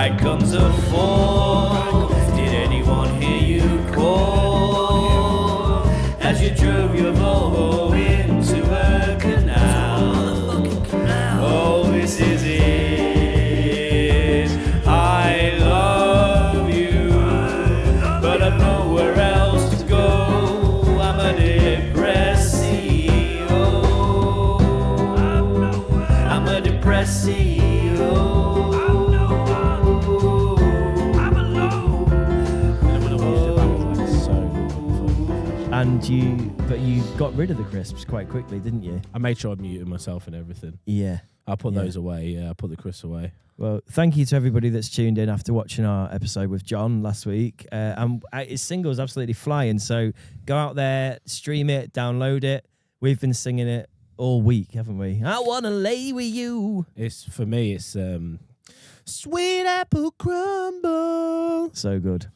night comes a fall. Did anyone hear you call as you drove your Volvo into a canal? Oh, this is it. I love you, but I've nowhere else to go. I'm a depressio. I'm a depressio. And you got rid of the crisps quite quickly, didn't you? I made sure I muted myself and everything. Yeah. I put those away. Yeah, I put the crisps away. Well, thank you to everybody that's tuned in after watching our episode with John last week. And his single's absolutely flying. So go out there, stream it, download it. We've been singing it all week, haven't we? I wanna lay with you. It's for me. It's sweet apple crumble. So good.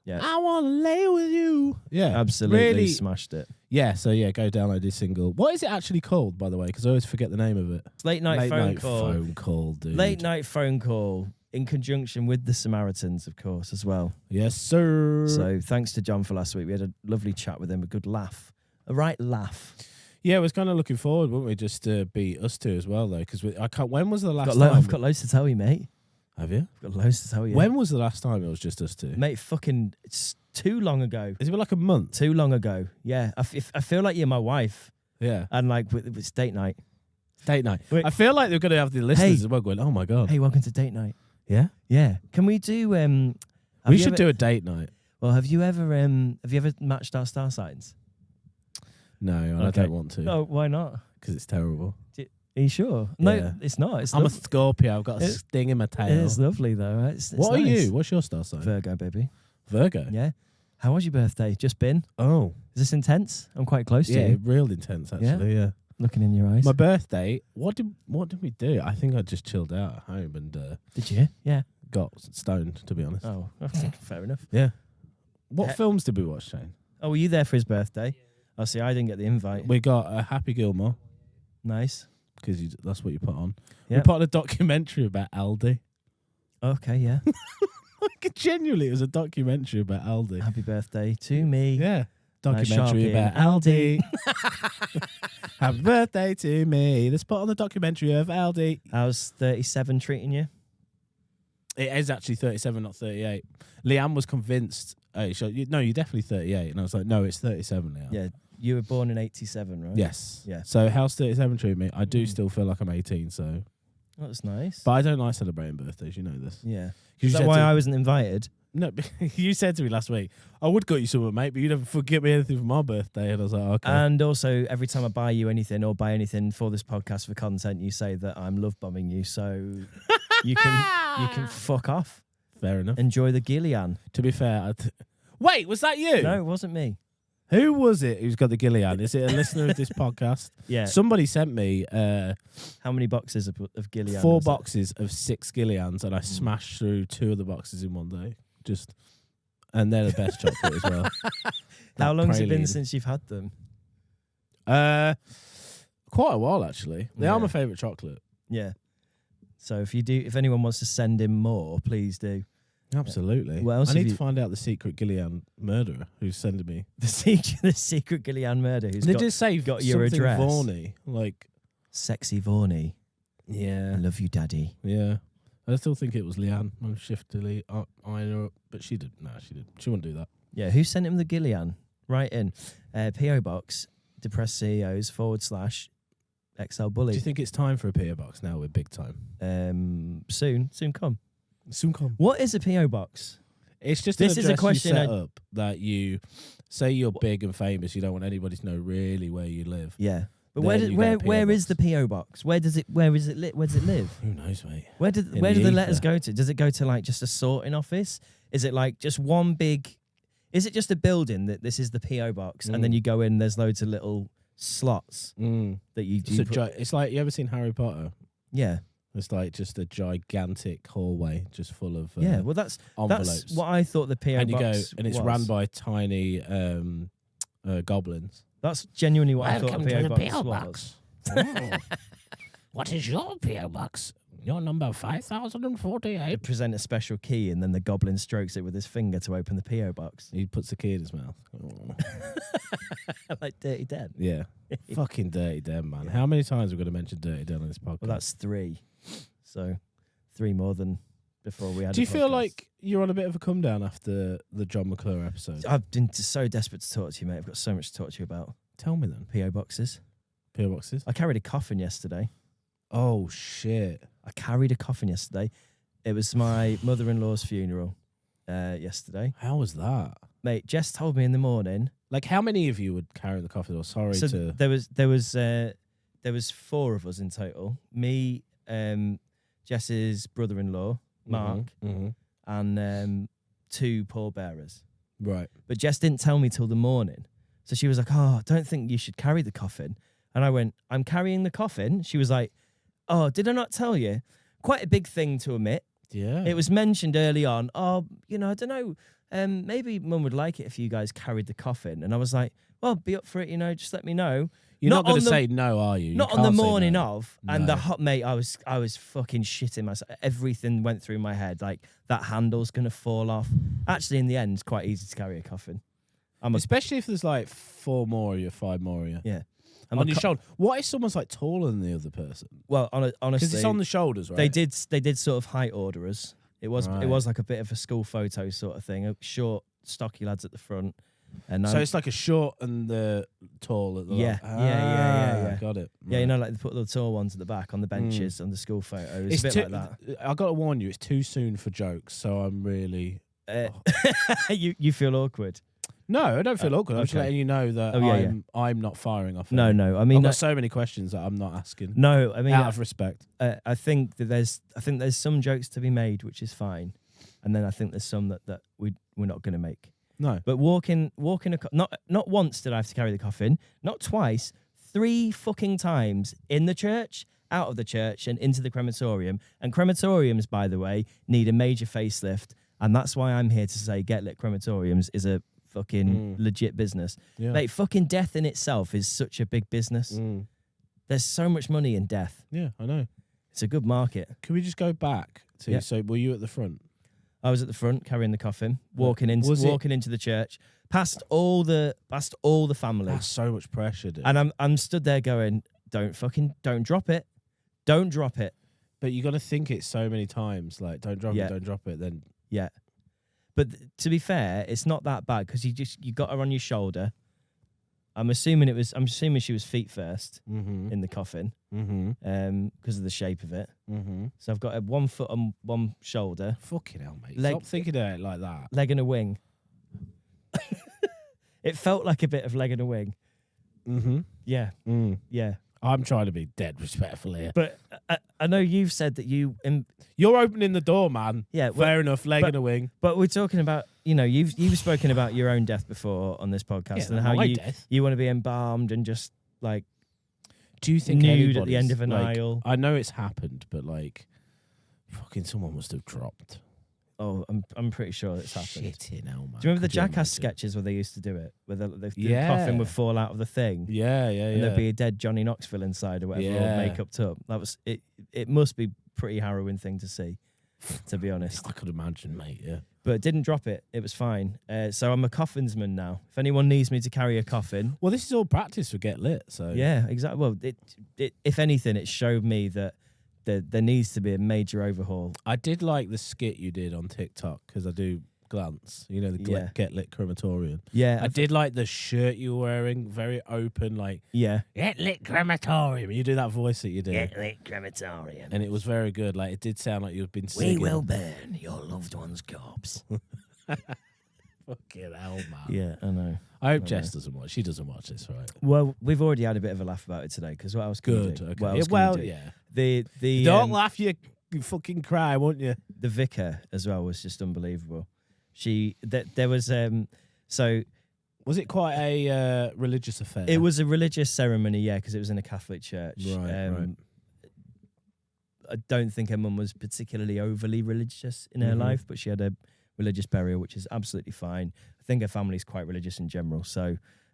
Yeah, I wanna lay with you. Yeah, absolutely really smashed it. Yeah, so yeah, go download this single. What is it actually called, by the way? Because I always forget the name of it. It's Late Night Phone Call. Phone Call, dude. Late Night Phone Call in conjunction with the Samaritans, of course, as well. Yes, sir. So thanks to John for last week. We had a lovely chat with him, a good laugh, a right laugh. Yeah, I was kind of looking forward, weren't we, just to be us two as well, though? Because I can't. When was the last time? I've got loads to tell you, mate. Have you? I've got loads to tell you. When was the last time it was just us two? Mate, fucking, it's too long ago. Has it been like a month? Too long ago. Yeah. I feel like you're my wife. Yeah. And like, it's date night. Date night. Wait. I feel like they're going to have the listeners as well going, oh my God. Hey, welcome to date night. Yeah? Yeah. Can we do... we should do a date night. Well, have you ever matched our star signs? No, I don't want to. Oh, why not? Because it's terrible. Are you sure? Yeah. No, it's not. I'm a Scorpio. I've got a sting in my tail. It's lovely, though. Right? It's what are nice. you? What's your star sign? Virgo, baby. Virgo? Yeah. How was your birthday? Just been? Oh. Is this intense? I'm quite close to Yeah, you. real intense, actually, yeah. Looking in your eyes. My birthday, what did we do? I think I just chilled out at home and Did you? Yeah. got stoned, to be honest. Oh, fair enough. Yeah. What films did we watch, Shane? Oh, were you there for his birthday? Oh, see, I didn't get the invite. We got Happy Gilmore. Nice. Because that's what you put on. Yep. We put on a documentary about Aldi. Okay, yeah. Like, genuinely, it was a documentary about Aldi. Happy birthday to me. Yeah. Documentary Nice about Aldi. Happy birthday to me. Let's put on the documentary of Aldi. How's 37 treating you? It is actually 37, not 38. Leanne was convinced, no, you're definitely 38. And I was like, no, it's 37, Leanne. Yeah, you were born in 87, right? Yes. Yeah. So how's 37 treating me? I do still feel like I'm 18, so. Oh, that's nice. But I don't like celebrating birthdays, you know this. Yeah. You Is that said why to- I wasn't invited? No, you said to me last week, I would got you something, mate, but you never forget me anything for my birthday. And I was like, okay. And also, every time I buy you anything or buy anything for this podcast for content, you say that I'm love bombing you, so you can fuck off. Fair enough. Enjoy the Gillian. To be fair, wait, was that you? No, it wasn't me. Who was it who's got the Gillian? Is it a listener of this podcast? Yeah. Somebody sent me How many boxes of Gillian? 4 was it? boxes of 6 Gillians, and I smashed through 2 of the boxes in one day. And they're the best chocolate as well. How long has it been praline. since you've had them? Quite a while, actually. They Yeah. are my favourite chocolate. Yeah. So if anyone wants to send him more, please do. Absolutely. What else I have need you- to find out the secret Gillian murderer who's sending me. The secret Gillian murder. Who's They got, just say got your something address. Vaughny. Like, Sexy Vaughny. I yeah. love you, Daddy. Yeah. I still think it was Leanne. I'm shiftily eyeing her up. But she didn't. No, she didn't. She wouldn't do that. Yeah, who sent him the Gillian? Right in. P.O. Box, Depressed CEOs / XL Bully. Do you think it's time for a PO box now? We're big time. Soon come. Soon come. What is a P.O. Box? It's just This is a question you set up that you say you're big and famous. You don't want anybody to know really where you live. Yeah. But Then you get a where PO is the P.O. Box? Where does it live? Who knows, mate? Where do In the the letters ether. go to? Does it go to like just a sorting office? Is it like just one big? Is it just a building that this is the PO box, and then you go in? There's loads of little slots that you do. It's like, you ever seen Harry Potter? Yeah, It's like just a gigantic hallway, just full of yeah. Well, that's envelopes. what I thought the PO And you box go, and it's was. run by tiny goblins. That's genuinely what I thought Welcome the to PO the box P.O. was. box. What is your P.O. box? You're number 5048. They present a special key, and then the goblin strokes it with his finger to open the PO box. He puts the key in his mouth. Like Dirty Den. Yeah. Fucking Dirty Den, man. How many times are we going to mention Dirty Den on this podcast? Well, that's 3. So 3 more than before we had. Do you a feel podcast. like you're on a bit of a come down after the John McClure episode? I've been so desperate to talk to you, mate. I've got so much to talk to you about. Tell me then. PO boxes. PO boxes? I carried a coffin yesterday. Oh, shit. I carried a coffin yesterday. It was my mother-in-law's funeral yesterday. How was that? Mate, Jess told me in the morning. Like, how many of you would carry the coffin? Or sorry So to... there was 4 of us in total. Me, Jess's brother-in-law, Mark, and 2 pallbearers. Right. But Jess didn't tell me till the morning. So she was like, "Oh, I don't think you should carry the coffin." And I went, "I'm carrying the coffin." She was like, "Oh, did I not tell you?" Quite a big thing to admit. Yeah. It was mentioned early on. "Oh, I don't know. Maybe Mum would like it if you guys carried the coffin." And I was like, "Well, be up for it, just let me know." You're not going on to the- say no, are you? You Not on the can't say morning no. of. And the No. hot mate, I was fucking shitting myself. Everything went through my head. Like, that handle's going to fall off. Actually, in the end, it's quite easy to carry a coffin. Especially if there's like 4 more of you, 5 more of you. Yeah. On your shoulder. What if someone's like taller than the other person? Well, honestly, Because it's on the shoulders, right? they did sort of height order us. It was Right. it was like a bit of a school photo sort of thing. Short, stocky lads at the front, and So it's like a short and the tall at the Yeah, back. yeah. Got it. yeah, Right. like they put the tall ones at the back on the benches on the school photo. It's It's a bit too, like that. I got to warn you, it's too soon for jokes, so I'm really... You feel awkward. No, I don't feel awkward. I'm just okay. letting you know that Oh, yeah, I'm not firing off. No, any. no. I I've mean, got so many questions that I'm not asking. no. I mean, Out of respect. I think that there's some jokes to be made, which is fine, and then I think there's some that we're not going to make. No. But not once did I have to carry the coffin, not twice, 3 fucking times in the church, out of the church, and into the crematorium. And crematoriums, by the way, need a major facelift, and that's why I'm here to say Get Lit Crematoriums is a fucking legit business. Yeah. Mate, fucking death in itself is such a big business. There's so much money in death. Yeah, I know. It's a good market. Can we just go back to... Yeah. So were you at the front? I was at the front carrying the coffin, walking Was it- into the church, past all the family. That's so much pressure, dude. And I'm stood there going, don't drop it. Don't drop it. But you got to think it so many times. Like, don't drop Yeah. it, don't drop it. Then Yeah. But to be fair, it's not that bad because you got her on your shoulder. I'm assuming she was feet first in the coffin because of the shape of it. So I've got 1 foot on one shoulder, Fucking hell, mate. Leg- Stop thinking of it like that. leg and a wing. It felt like a bit of leg and a wing. Yeah. Yeah. I'm trying to be dead respectful here. But I know you've said that You're opening the door, man. Yeah, well, Fair enough. Leg and a wing. but we're talking about, you've spoken about your own death before on this podcast and how my you death. you want to be embalmed and just like Do you think nude at the end anybody's, of an like, aisle. I know it's happened, but like, fucking someone must have dropped. Oh, I'm pretty sure it's happened. Shit, hell, man. Do you remember the Could you Jackass imagine? sketches where they used to do it, where the Yeah. coffin would fall out of the thing, Yeah, and there'd be a dead Johnny Knoxville inside or whatever, all Yeah. makeup up. That was it. It must be a pretty harrowing thing to see, to be honest. I could imagine, mate. Yeah. But didn't drop it. It was fine. So I'm a coffinsman now. If anyone needs me to carry a coffin, Well, this is all practice for Get Lit. So yeah, exactly. Well, if anything, it showed me that there needs to be a major overhaul. I did like the skit you did on TikTok because I do glance. You know, the Yeah. Get Lit Crematorium. Yeah, I did like the shirt you were wearing, very open, like Yeah, Get Lit Crematorium. You do that voice that you did, Lit Crematorium. and it was very good. Like it did sound like you'd been singing. burn your loved one's corpse. Fucking hell, man. Yeah, I know. I hope Jess doesn't watch. She doesn't watch this, right? Well, we've already had a bit of a laugh about it today because what else can Good. do? Okay. What Yeah, else can well, we do? yeah. The Don't laugh, you fucking cry, won't you? the vicar as well was just unbelievable. There was so Was it quite a religious affair? it was a religious ceremony, yeah, because it was in a Catholic church. Right. I don't think her mum was particularly overly religious in her life, but she had a religious burial, which is absolutely fine. I think her family's quite religious in general,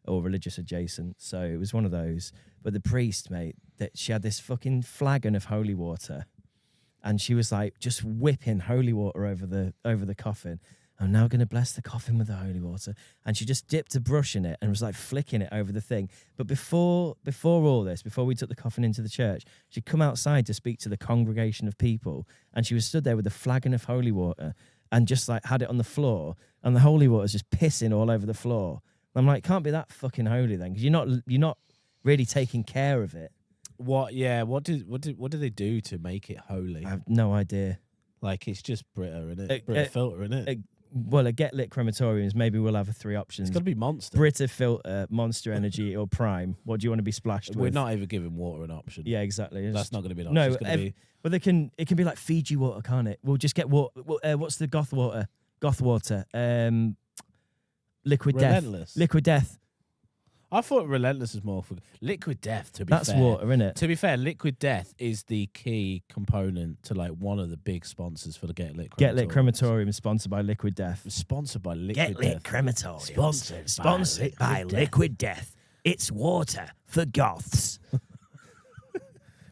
or religious adjacent. So it was one of those. But the priest, mate, that she had this fucking flagon of holy water, and she was like just whipping holy water over the coffin. I'm now going to bless the coffin with the holy water. And she just dipped a brush in it and was like flicking it over the thing. But before all this, before we took the coffin into the church, she'd come outside to speak to the congregation of people. And she was stood there with a flagon of holy water and just like had it on the floor. And the holy water's just pissing all over the floor. I'm like, can't be that fucking holy then, because you're not really taking care of it. What? Yeah. What do they do to make it holy? I have no idea. Like it's just Brita, innit? Brita filter, innit? Well, a Get Lit crematoriums, maybe we'll have 3 options. It's got to be Monster. Brita filter, Monster Energy, or Prime. What do you want to be splashed with? We're not even giving water an option. Yeah, exactly. That's not going to be an option. No, it's gonna be... but it can be like Fiji water, can't it? We'll just get water. What's the goth water? Goth water. Liquid Relentless. Death. Liquid Death. I thought Relentless was more for Liquid Death. To be That's fair, water, isn't it? To be fair, Liquid Death is the key component to like one of the big sponsors for the Get Lit. Get Lit Crematorium, sponsored by Liquid Death. Sponsored by Liquid Get Death. Lit Crematorium. Sponsored by Liquid Death. It's water for goths.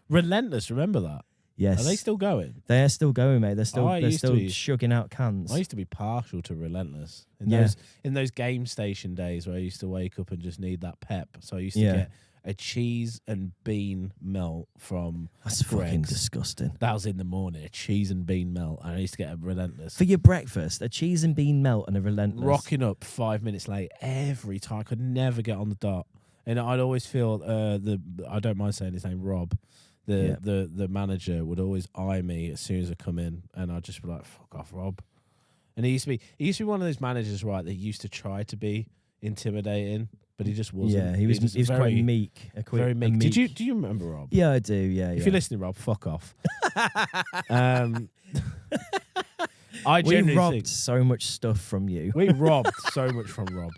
Relentless. Remember that? Yes. Are they still going? They are still going, mate. They're still I used to be- shugging out cans. I used to be partial to Relentless Yeah. in those game station days where I used to wake up and just need that pep. So I used to Yeah. get a cheese and bean melt from That's fucking Greggs. disgusting. That was in the morning, a cheese and bean melt, and I used to get a Relentless. For your breakfast, a cheese and bean melt and a Relentless. Rocking up 5 minutes late every time. I could never get on the dot, and I'd always feel I don't mind saying his name, Rob. The manager would always eye me as soon as I come in, and I'd just be like, "Fuck off, Rob." And he used to be one of those managers, right? That used to try to be intimidating, but he just wasn't. Yeah, he was quite meek. Very meek. Do you remember Rob? Yeah, I do. Yeah, If yeah. you're listening, Rob, fuck off. I We genuinely robbed think so much stuff from you. we robbed so much from Rob.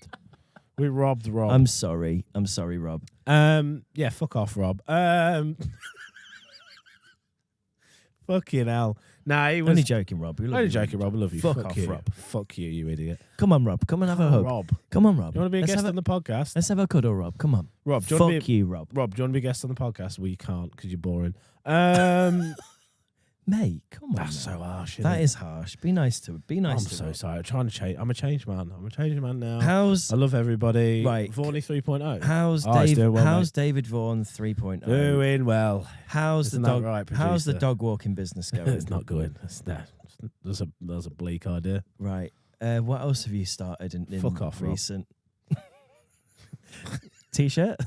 We robbed Rob. I'm sorry, Rob. Yeah, fuck off, Rob. Fucking hell. Nah, he was Only joking, Rob. We love only you, joking, Rob. I love you. Fuck Fuck off, you. Rob. Fuck you, you idiot. Come on, Rob. Come and have a hug. Rob, Come on, Rob. you want to be a Let's guest have on the podcast? Let's have a cuddle, Rob. Come on. Rob, do you want to Fuck be you, Rob. Rob, do you want to be a guest on the podcast? Well, you can't because you're boring. Mate, come on. That's now. so harsh. That is harsh. Be nice to I'm Rob. so sorry. I'm trying to change. I'm a changed man. I'm a changed man now. How's I love everybody. Right. Vaughny 3.0. how's Oh, he's Dave? doing well, How's David Vaughan 3.0? Doing well. How's Isn't the that dog? right, how's the producer? dog walking business going? It's not good. That's a bleak idea. Right. What else have you started in Fuck off, Rob. recent? T-shirt.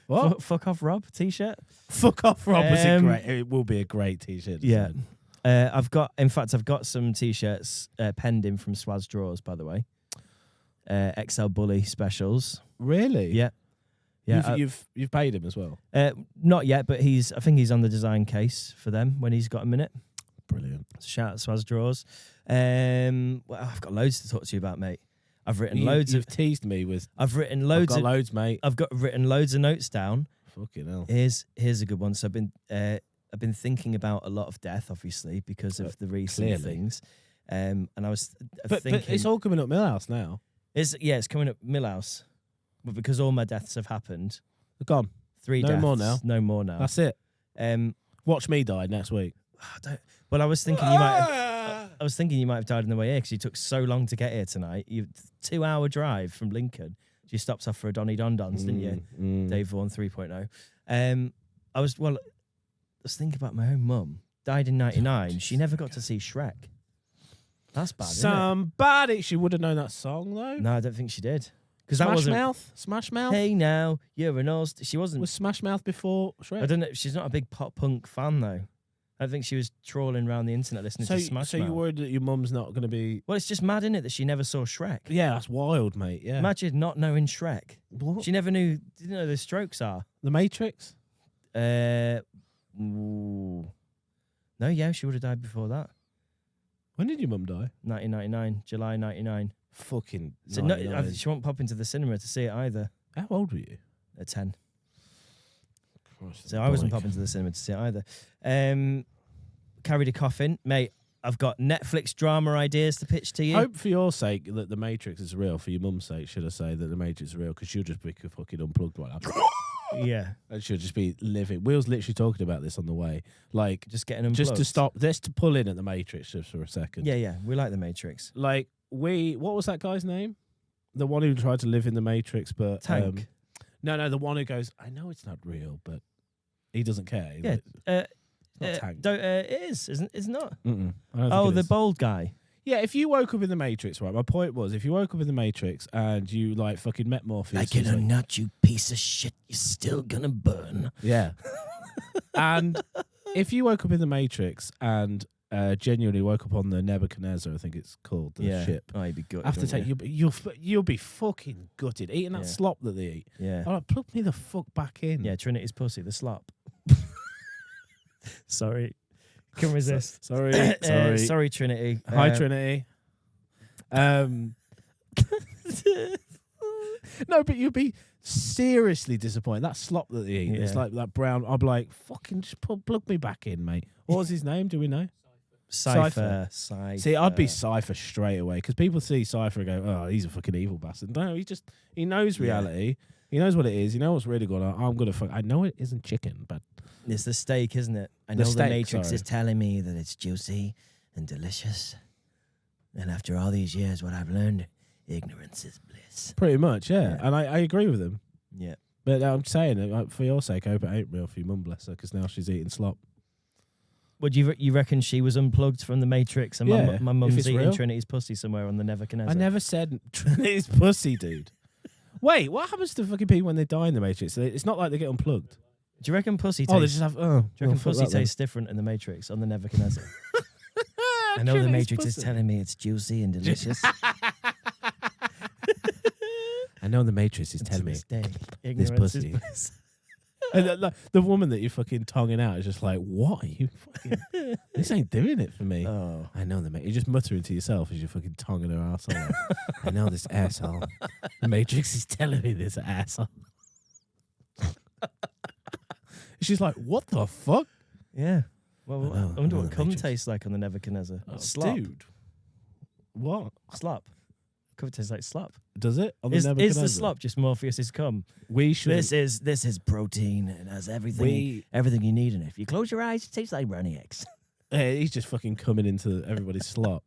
What? Fuck off, Rob. T-shirt. Fuck off, Rob. Was Um, great. It will be a great t-shirt. Yeah. design. I've got some T-shirts penned in from Swaz Drawers, by the way. XL Bully specials. Really? Yeah. Yeah. You've paid him as well. Not yet, but I think he's on the design case for them when he's got a minute. Brilliant. So shout out to Swaz Drawers. Well, I've got loads to talk to you about, mate. I've written You've teased me with. I've written I've loads got of loads, mate. I've got written loads of notes down. Fucking hell. Here's a good one. So I've been thinking about a lot of death, obviously, because of the recent Clearly. things. And I was But thinking, it's all coming up Millhouse now. it's coming up Millhouse, but because all my deaths have happened, They're gone. 3 No deaths, more now. no more now. That's it. Um, Watch me die next week. well, I was thinking you might have died on the way here because you took so long to get here tonight. 2-hour drive from Lincoln. You stopped off for a Donny Don Dons, didn't you? Dave Vaughan 3.0. I was thinking about my own mum. Died in 99. She never got to see Shrek. That's bad, isn't Somebody. She would have known that song though. it? No, I don't think she did. Because that Smash wasn't. Mouth. Smash Mouth. Hey now, you're an all. She wasn't. Was Smash Mouth before I Shrek? don't know. She's not a big pop punk fan though. I think she was trawling around the internet listening to Smash So Mouth. you're worried that your mum's not going to be? Well, it's just mad, isn't it, that she never saw Shrek? Yeah, that's wild, mate. Yeah. Imagine not knowing Shrek. What? She never didn't know the Strokes are. The Matrix. Ooh. No, yeah, she would have died before that. When did your mum die? 1999, July 99. Fucking. So she won't pop into the cinema to see it either How old were you? at 10. Christ, So I wasn't bike. popping to the cinema to see it either. Carried a coffin. Mate, I've got Netflix drama ideas to pitch to you. Hope for your sake that the Matrix is real. For your mum's sake, should I say that the Matrix is real? Because she'll just be fucking unplugged right now. Yeah. And she'll just be living. We was literally talking about this on the way. Like, Just getting them just to plugged. stop, just to pull in at the Matrix just for a second. Yeah. We like the Matrix. Like, what was that guy's name? The one who tried to live in the Matrix, but... Tank. No, the one who goes, I know it's not real, but he doesn't care. Yeah. Not Tank. It is, isn't it? It's not. Mm-mm. I don't think Oh, it the is. bold guy. Yeah, if you woke up in the Matrix, right? My point was, if you woke up in the Matrix and you like fucking met Morpheus, he's like, nut, you piece of shit. You're still gonna burn. yeah. And if you woke up in the Matrix and genuinely woke up on the Nebuchadnezzar, I think it's called, the ship. Oh, you'd be good. After you'll be fucking gutted eating that Yeah. slop that they eat. Yeah. I'm like, plug me the fuck back in. Yeah, Trinity's pussy, the slop. Sorry. Can resist. Sorry. Sorry, Trinity. Hi, Trinity. No, but you'd be seriously disappointed. That slop that they eat, it's Yeah. like that brown. I'd be like, fucking just plug me back in, mate. What was his name? Do we know? Cypher. See, I'd be Cypher straight away because people see Cypher and go, "Oh, he's a fucking evil bastard." No, he knows reality. He knows what it is. He knows what's really going on. I'm gonna fuck. I know it isn't chicken, but It's the steak, isn't it? I The know steak, the Matrix sorry. is telling me that it's juicy and delicious. And after all these years, what I've learned, ignorance is bliss. pretty much, yeah. Yeah. And I agree with him. Yeah. But I'm saying, like, for your sake, I hope it ain't real for your mum, bless her, because now she's eating slop. Would you reckon she was unplugged from the Matrix and Yeah, my if mum's it's eating real. Trinity's pussy somewhere on the Nebuchadnezzar? I never said Trinity's pussy, dude. Wait, what happens to fucking people when they die in the Matrix? It's not like they get unplugged. Do you reckon pussy Oh, they tastes? just have. Oh, Do you reckon well, fuck pussy that then. tastes different in the Matrix on the Nebuchadnezzar? I know the Trinity's Matrix is pussy. telling me it's juicy and delicious. I know the Matrix is And to telling me. this day, ignorance pussy. is bliss. And the woman that you're fucking tonguing out is just like, what are you fucking... This ain't doing it for me. Oh. I know the Matrix. You're just muttering to yourself as you're fucking tonguing her asshole. Like, I know this asshole. The Matrix is telling me this asshole. She's like, what the fuck? Yeah. Well, I know, I wonder I know what the cum Matrix. tastes like on the Nebuchadnezzar. Oh, Slop. dude. What? Slop. Cum tastes like slop. Does it? On the Is the Nebuchadnezzar? slop just Morpheus's cum? We should... This is protein. It has everything you need in it. If you close your eyes, it tastes like brownie eggs. He's just fucking coming into everybody's slop.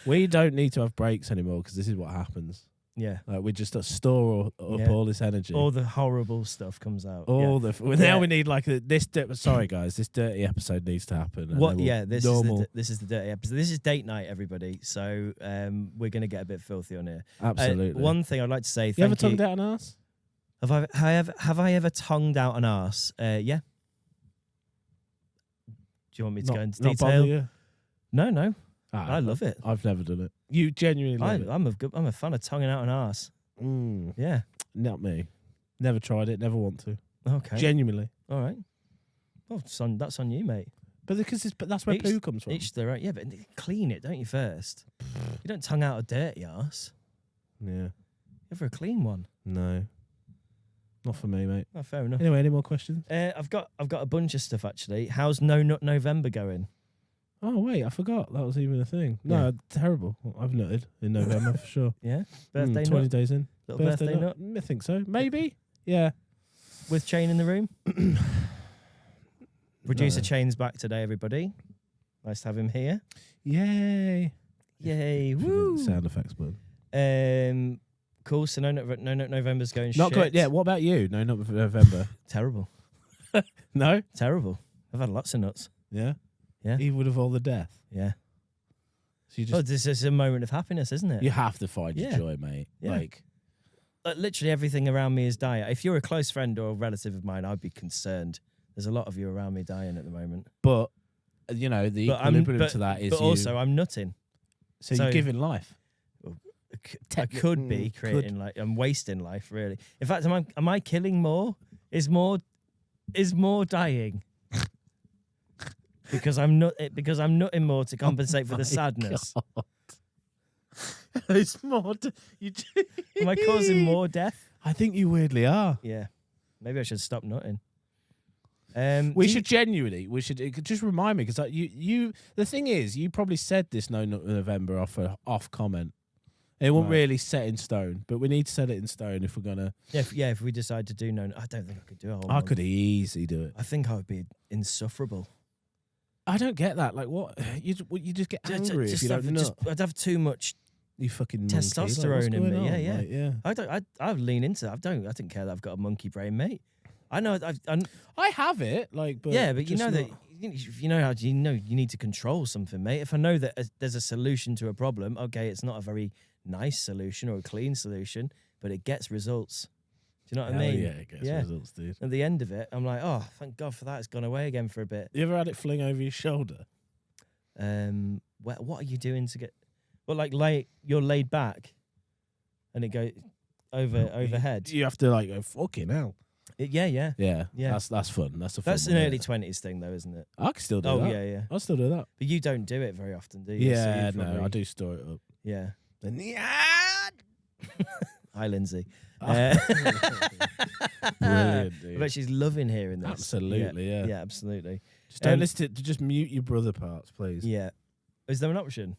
We don't need to have breaks anymore because this is what happens. Yeah. Like we just store up Yeah. all this energy. All the horrible stuff comes out. All yeah. the now we need like this. Sorry guys, this dirty episode needs to happen. and What? then we'll- Yeah, this normal. is the dirty episode. This is date night, everybody. So we're gonna get a bit filthy on here. Absolutely. One thing I'd like to say. you ever Thank tongued out an ass? Have I ever tongued out an arse? Yeah. Do you want me to go into Not bother detail? you? No. Ah, I love it. I've never done it. You genuinely love it. I'm a fan of tonguing out an arse. Mm, Yeah. not me. Never tried it. Never want to. Okay. Genuinely. All right. Well, that's on you, mate. But that's where poo comes from. Each their own. Yeah, but clean it, don't you, first? You don't tongue out a dirty arse. Yeah. Ever a clean one? No. Not for me, mate. Oh, fair enough. Anyway, any more questions? I've got a bunch of stuff actually. How's No Nut November going? Oh wait, I forgot that was even a thing. No, Yeah. terrible. I've nutted in November for sure. Yeah, birthday 20 nut, days in. little birthday nut I think so. Maybe. Yeah. with Chain in the room. Producer No. Chain's back today, everybody. Nice to have him here. Yay. Yay! Should Woo! be the sound effects button. Cool. So No Nut November's going Not shit. good. Yeah. What about you? No, not for November. Terrible. No. Terrible. I've had lots of nuts. Yeah. Yeah. Even with all the death. Yeah. So you Oh, just this is a moment of happiness, isn't it? you have to find your Yeah. joy, mate. Yeah. Like Literally everything around me is dying. If you're a close friend or a relative of mine, I'd be concerned. There's a lot of you around me dying at the moment. but you know the equilibrium to that is but you, also I'm nutting. so so- you're giving life. I could be creating like I'm wasting life really. In fact, am I killing more? Is more dying? because I'm nutting more to compensate for my the sadness. It's more. Am I causing more death? I think you weirdly are. Yeah. Maybe I should stop nutting. We should genuinely. We should. It could just remind me because you. The thing is, you probably said this No Nut November off comment. It won't Right. really set in stone, but we need to set it in stone if we're gonna. If we decide to do no, I don't think I could do a whole I month. could easily do it. I think I would be insufferable. I don't get that. Like, what you just get angry if you don't nut. I'd have too much. You fucking monkey. testosterone what's in going me, on? yeah. Like, yeah. I'd lean into that. I don't care that I've got a monkey brain, mate. I know. I have it, like, but but you just know not- that. If you know how you need to control something, mate. If I know that there's a solution to a problem, okay, it's not a very nice solution or a clean solution, but it gets results. Do you know what I Hell mean? Yeah, it gets results, dude. At the end of it, I'm like, oh, thank God for that. It's gone away again for a bit. You ever had it fling over your shoulder? What are you doing to get? Well, like you're laid back, and it goes overhead. You have to like go fucking hell. Yeah. Yeah. Yeah. That's fun. That's a fun That's one, an yeah. early 20s thing, though, isn't it? I can still do Oh that. yeah. I'll still do that. But you don't do it very often, do you? So Yeah, you no, probably- I do store it up. Yeah. And Hi, Lindsay. Brilliant, I dude. bet she's loving hearing this. Absolutely, yeah. Yeah, absolutely. Just don't listen to just mute your brother parts, please. Yeah. Is there an option?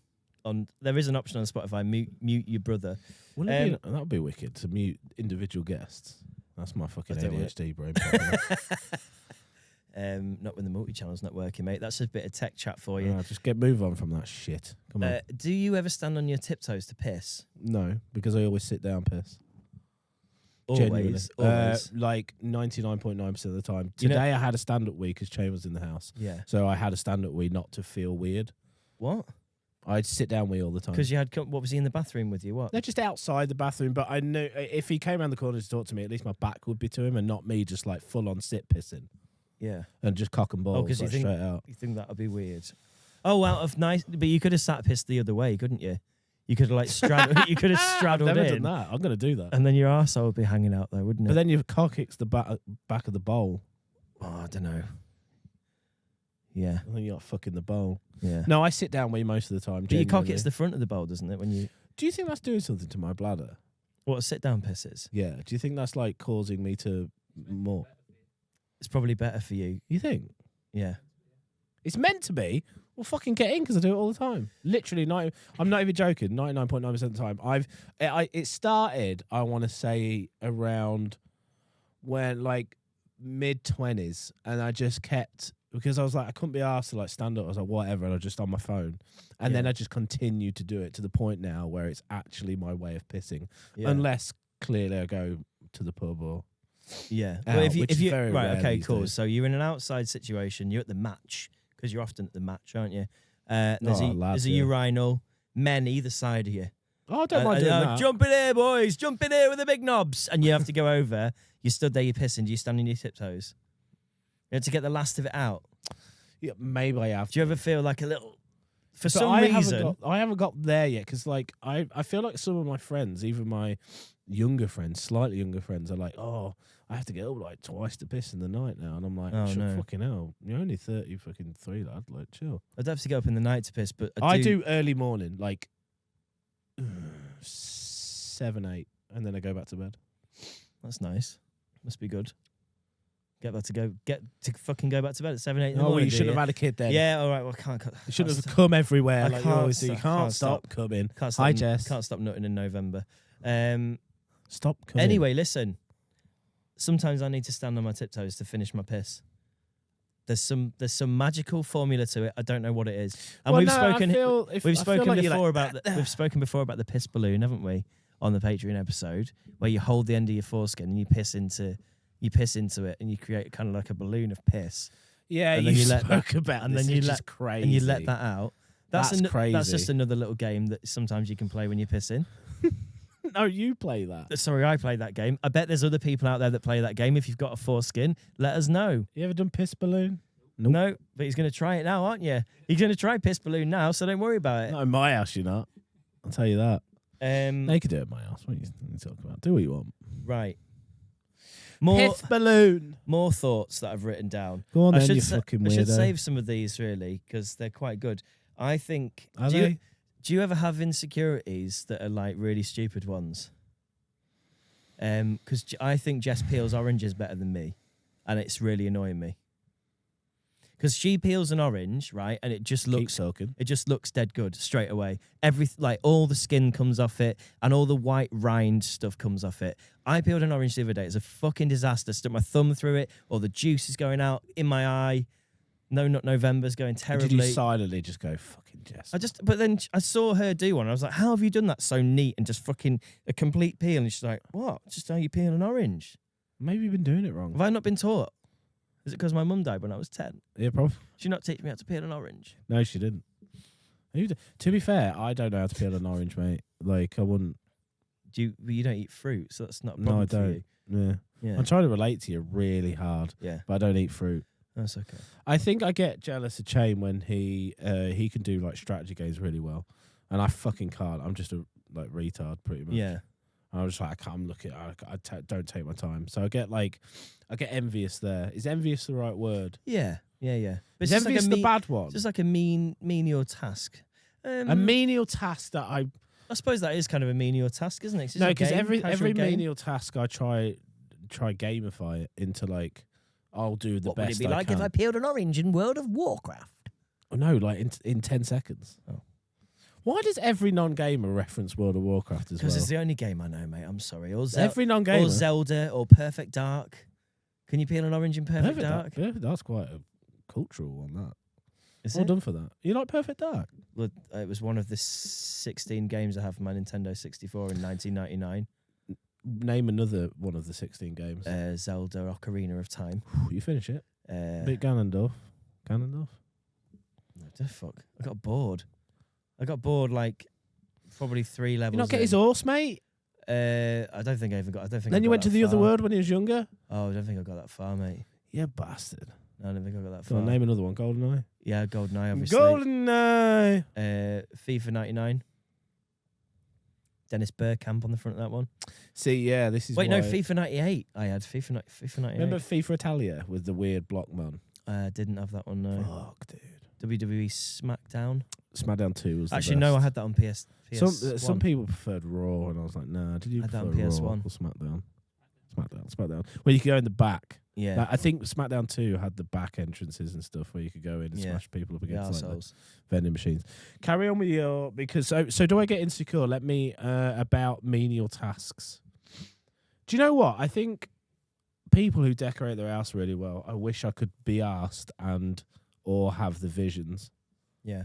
There is an option on Spotify. Mute your brother. That would be wicked to mute individual guests. That's my fucking I don't want ADHD brain. problem. Not when the multi-channel's not working, mate. That's just a bit of tech chat for you. Just move on from that shit. Come on. Do you ever stand on your tiptoes to piss? No, because I always sit down piss. Always. Like 99.9% of the time. You know- Today I had a stand-up week because Chain was in the house. Yeah. So I had a stand-up wee not to feel weird. What? I'd sit down wee all the time. Because you had what was he in the bathroom with you? What? They're just outside the bathroom, but I knew if he came around the corner to talk to me, at least my back would be to him and not me just like full-on sit pissing Yeah. and just cock and balls 'cause you like, think- straight out. You think that would be weird? Oh, out of nice, but you could have sat pissed the other way, couldn't you? You could have like straddled. You could have I've straddled never in, done that. I'm going to do that. and then your arsehole would be hanging out there, wouldn't it? But then your cock kicks the back of the bowl. Oh, I don't know. Yeah, And then you're fucking the bowl. yeah. No, I sit down wee most of the time. But your cock genuinely. hits the front of the bowl, doesn't it? When you Do you think that's doing something to my bladder? what a sit down piss is. Yeah. Do you think that's like causing me to more? It's probably better for you. You think? Yeah. It's meant to be. Well, fucking get in because I do it all the time. Literally, I'm not even joking. 99.9% of the time. It started. I want to say around when like mid-20s, and I just kept because I was like I couldn't be asked to like stand up. I was like whatever, and I was just on my phone, and then Yeah. I just continued to do it to the point now where it's actually my way of pissing, Yeah. unless clearly I go to the pub or Yeah. out, Well, which is very right, rare okay, these cool. days. So you're in an outside situation. You're at the match because you're often at the match, aren't you? There's lads, a yeah. urinal. Men either side of you. Oh, I don't mind doing that. Jump in here, boys! Jump in here with the big knobs, and you have to go over. You stood there, you're pissing. Do you stand on your tiptoes? You have to get the last of it out. Yeah, maybe I have. Do you ever feel like a little? For But some I reason, haven't got there yet because, like, I feel like some of my friends, even my younger friends, slightly younger friends, are like, "Oh, I have to get up like twice to piss in the night now," and I'm like, Oh, "Shut no. fucking hell! You're only 30, fucking 3, lad. Like, chill." I'd have to get up in the night to piss, but I do early morning, like 7, 8, and then I go back to bed. That's nice. Must be good. Get to fucking go back to bed at 7, 8 in the Oh, well, morning. you do should have had a kid then. Yeah, all right. Well, I can't. You should have can't come everywhere. I Like you can't always do. You stop- can't can't stop stop. coming. Can't stop, Hi, Jess. Can't stop nutting in November. Stop coming. Anyway, listen. Sometimes I need to stand on my tiptoes to finish my piss. There's some magical formula to it. I don't know what it is. And Well, we've no, spoken. I feel We've spoken like you're before like, about we've spoken before about the piss balloon, haven't we? On the Patreon episode, where you hold the end of your foreskin and you piss into it, and you create kind of like a balloon of piss. Yeah, and you then you let spoke that- about and this, then you which let- is crazy. And you let that out. That's That's crazy. That's just another little game that sometimes you can play when you're pissing. No, you play that. Sorry, I played that game. I bet there's other people out there that play that game. If you've got a foreskin, let us know. You ever done piss balloon? Nope. No, but he's going to try it now, aren't you? He's going to try piss balloon now, so don't worry about it. Not in my house, you're not. I'll tell you that. Um, They could do it in my house. What are you talking about? Do what you want. right. More Piss balloon. more thoughts that I've written down. Go on I then, should you sa- fucking I should weirdo. save some of these really because they're quite good. I think. Are do they? you ever have insecurities that are like really stupid ones? Because I think Jess peels oranges better than me, and it's really annoying me. Because she peels an orange, right, and it just Keep looks soaking. it just looks dead good straight away. All the skin comes off it, and all the white rind stuff comes off it. I peeled an orange the other day. It's a fucking disaster. Stuck my thumb through it. All the juice is going out in my eye. No Nut November's going terribly. Did you silently just go fucking Jess? But then I saw her do one. I was like, how have you done that so neat and just fucking a complete peel? And she's like, what? Just how you peel an orange? Maybe you've been doing it wrong. Have I not been taught? Is it because my mum died when I was 10? Yeah, probably. She not teach me how to peel an orange? No, she didn't. To be fair, I don't know how to peel an orange, mate. Like, I wouldn't. You don't eat fruit, so that's not a No, problem I for don't. you. Yeah. Yeah. I'm trying to relate to you really hard, Yeah, but I don't eat fruit. that's okay. I think I get jealous of Chain when he can do like strategy games really well, and I fucking can't. I'm just a like retard pretty much. Yeah. I was just like, I can't look at. Don't take my time. So I get envious there. Is envious the right word? Yeah. But Is it's just envious like the bad one? It's just like a menial task. A menial task that I suppose that is kind of a menial task, isn't it? It's just no, a because game, every casual game. menial task I try gamify it into like I'll do the What would best. it be like if I peeled an orange in World of Warcraft? Oh, no, like in 10 seconds. Oh. Why does every non-gamer reference World of Warcraft as well? Because it's the only game I know, mate. I'm sorry. Or Every non-gamer. or Zelda or Perfect Dark. Can you peel an orange in Perfect Dark? Yeah, that's quite a cultural one, that. Is Well it? done for that. You like Perfect Dark? Well, it was one of the 16 games I have for my Nintendo 64 in 1999. Name another one of the 16 games. Zelda Ocarina of Time. You finish it. Bit Uh, Ganondorf? the fuck? I got bored. Like probably 3 levels. You not get in. his horse, mate? I don't think I even got. I don't think. Then I you got went to that the other far. world when he was younger? Oh, I don't think I got that far, mate. You bastard. No, I don't think I got that Go far. on, name another one. GoldenEye? Yeah, GoldenEye, obviously. GoldenEye! FIFA 99. Dennis Burkamp on the front of that one. See, yeah, this is Wait, no, why- FIFA 98. I had FIFA 98. Remember FIFA Italia with the weird block man? Didn't have that one. No. Fuck, dude. WWE SmackDown. SmackDown 2 was the Actually, best. no, I had that on PS. Some people preferred Raw, and I was like, nah. Did you I had that prefer on Raw PS1. or SmackDown? SmackDown. Where you could go in the back. Yeah. Like, I think SmackDown 2 had the back entrances and stuff where you could go in and Yeah. smash people up The against like, the arseholes. vending machines. Carry on with your because so do I get insecure? Let me about menial tasks. Do you know what? I think people who decorate their house really well, I wish I could be asked and or have the visions. Yeah.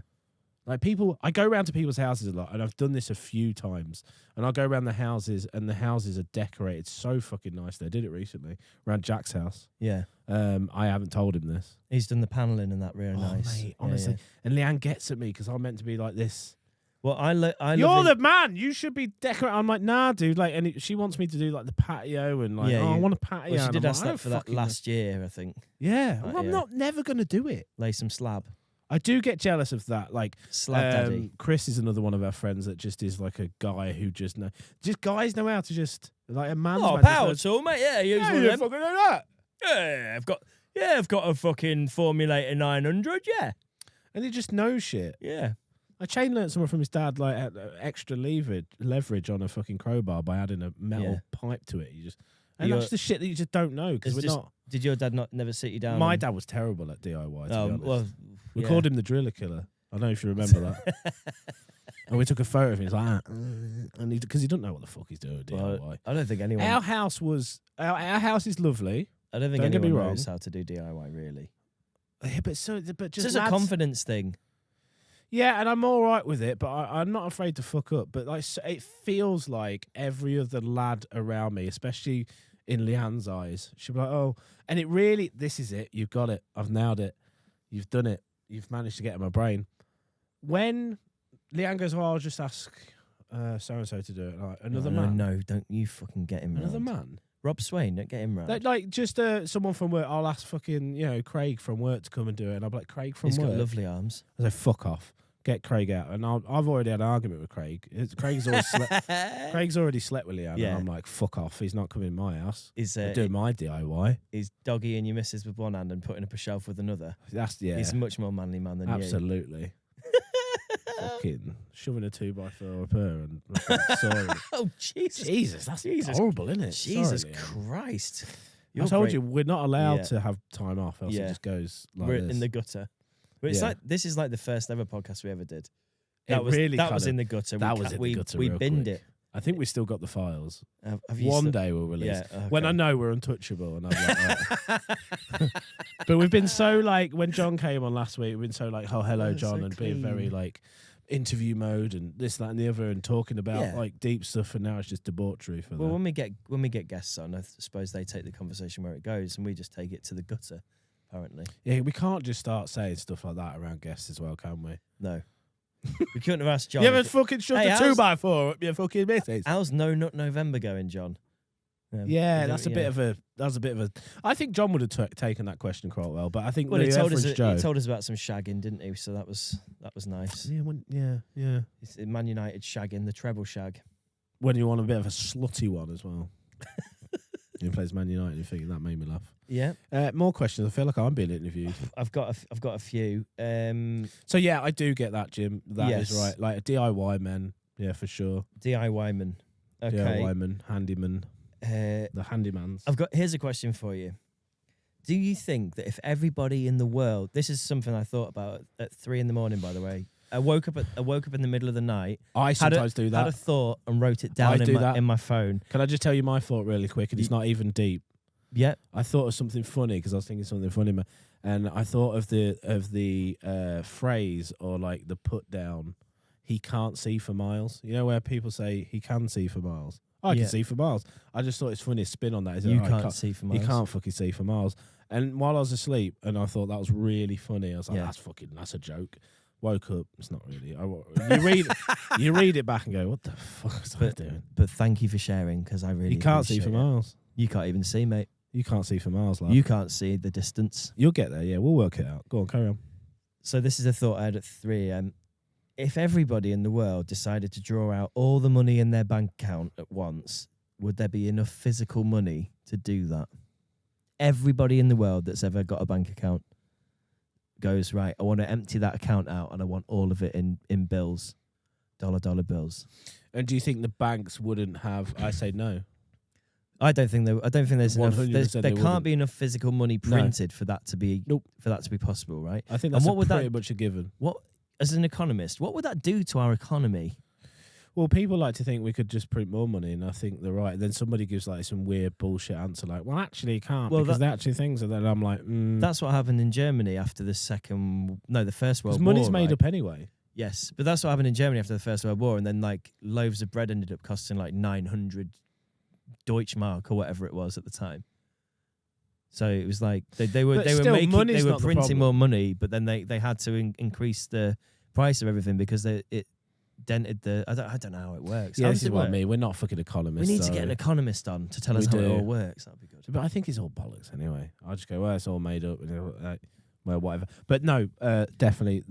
Like people, I go around to people's houses a lot, and I've done this a few times. And I'll go around the houses, and the houses are decorated so fucking nicely. I did it recently around Jack's house. Yeah. I haven't told him this. He's done the paneling and that really Oh, nice. mate, Yeah, honestly. yeah. And Leanne gets at me because I'm meant to be like this. Well, I You're love the man. You should be decorating. I'm like, nah, dude. Like, and she wants me to do like the patio and like, Yeah, I you- want a patio. Well, she and did I'm ask like, I that don't for that fucking last year, I think. know. Yeah, Like, well, I'm yeah. not never gonna do it. Lay some slab. I do get jealous of that. Like, Slab daddy. Chris is another one of our friends that just is like a guy who just guys know how to just like a man's Oh, man just power knows- tool, mate. Yeah, use Yeah, one you of them. fucking know that. I've got a fucking Formulator 900. Yeah, And he just knows shit. yeah. Chain learnt something from his dad, like extra leverage on a fucking crowbar by adding a metal Yeah. pipe to it. And You're- that's the shit that you just don't know because It's we're just- not. Did your dad never sit you down? My and- dad was terrible at DIY. To be honest. well, We yeah. called him the driller killer. I don't know if you remember that. And we took a photo of him. He's like, and because he doesn't know what the fuck he's doing with Well, DIY. I don't think anyone. Our house is lovely. I don't think don't get me anyone wrong. knows how to do DIY really. Yeah, but It's just just a lads- confidence thing. Yeah, and I'm all right with it, but I'm not afraid to fuck up. But like, it feels like every other lad around me, especially in Leanne's eyes, she'll be like, "Oh," and it really, this is it. You've got it. I've nailed it. You've done it. You've managed to get in my brain. When Leanne goes, "Oh, I'll just ask so and so to do it," and I'm like, another man, No, don't you fucking get him. another round. man. Rob Swain, don't get him round. Like just someone from work. I'll ask fucking Craig from work to come and do it, and I'll be like, "Craig from He's work." got lovely arms. I say, "Fuck off." Get Craig out, and I've already had an argument with Craig. Craig's already slept with Leanne, Yeah. and I'm like, "Fuck off!" He's not coming in my house. Is I'm doing my DIY. is doggy and your missus with one hand and putting up a shelf with another. That's He's a much more manly man than absolutely. Fucking shoving a 2x4 up her and sorry. Oh Jesus! Jesus, that's Jesus. horrible, isn't it? Jesus Sorry, Leanne. Christ! You're I told great. you we're not allowed Yeah. to have time off, else Yeah. it just goes like We're this. in the gutter. But it's Yeah. like this is like the first ever podcast we ever did. It That was really that kind was of- in the gutter. that we was ca- in the we, gutter We real binned quick. it. I think we still got the files. Have you One still- day we'll release. Yeah. When I okay. know we're untouchable, and I'm like, but we've been so like when John came on last week, we've been so like, oh hello Oh, John, so and being very clean. like interview mode and this, that, and the other, and talking about Yeah. like deep stuff, and now it's just debauchery for Well, them. when we get guests on, I suppose they take the conversation where it goes, and we just take it to the gutter. Apparently, Yeah, we can't just start saying stuff like that around guests as well, can we? no. We couldn't have asked John. You ever if- fucking shoved Hey, a how's- 2x4 up your fucking missus? How's No Nut November going, John? Yeah, Is it- that's a bit of a. That's a bit of a. I think John would have taken that question quite well, but I think Well, the he told us average Joe. he told us about some shagging, didn't he? So that was nice. Yeah. It's Man United shagging, the treble shag. When you want a bit of a slutty one as well. He plays Man United. You think that made me laugh. Yeah, More questions. I feel like I'm being interviewed. I've got a few. So yeah, I do get that, Jim. That is Yes. right. Like a DIY man. Yeah, for sure. DIY man. Okay. DIY man, handyman, Uh, the handymans. here's a question for you. Do you think that if everybody in the world, this is something I thought about at 3 a.m, by the way. I woke up in the middle of the night. I sometimes do Had that. a thought and wrote it down I do that. in my phone. Can I just tell you my thought really quick? And it's not even deep. Yeah. I thought of something funny because I was thinking something funny, and I thought of the phrase or like the put down. He can't see for miles. You know where people say he can see for miles. I Yeah. can see for miles. I just thought it's funny spin on that. Is You I can't see for miles. He can't fucking see for miles. And while I was asleep, and I thought that was really funny. I was like, Yeah. that's a joke. Woke up. It's not really. You read it back and go, what the fuck was I doing? But thank you for sharing because I really You can't see for appreciate it. miles. You can't even see, mate. You can't see for miles, lad. You can't see the distance. You'll get there. Yeah, we'll work it out. Go on, carry on. So this is a thought I had at 3 a.m. If everybody in the world decided to draw out all the money in their bank account at once, would there be enough physical money to do that? Everybody in the world that's ever got a bank account goes, right, I want to empty that account out and I want all of it in bills, dollar bills. And do you think the banks wouldn't have? I say no. I don't think there's enough. 100% There they can't wouldn't. be enough physical money No. printed for that to be Nope. possible, right? I think And that's what would that- pretty much a given. What, as an economist, what would that do to our economy? Well, people like to think we could just print more money, and I think they're right. Then somebody gives like some weird bullshit answer, like, "Well, actually, you can't Well, because they're actually things." And then I'm like, That's what happened in Germany after the First World because War. money's made right? up anyway. Yes, but that's what happened in Germany after the First World War, and then like loaves of bread ended up costing like 900 Deutschmark or whatever it was at the time. So it was like they were But still, making money's not the printing problem. more money, but then they had to increase the price of everything because it dented the. I don't know how it works. Yeah, How this does is it what I work? mean. We're not fucking We economists. need to get an so- economist on to tell We us how it do. all works. That'd be good. But I think it's all bollocks anyway. I just go, well, it's all made up. Well, whatever. But no, definitely,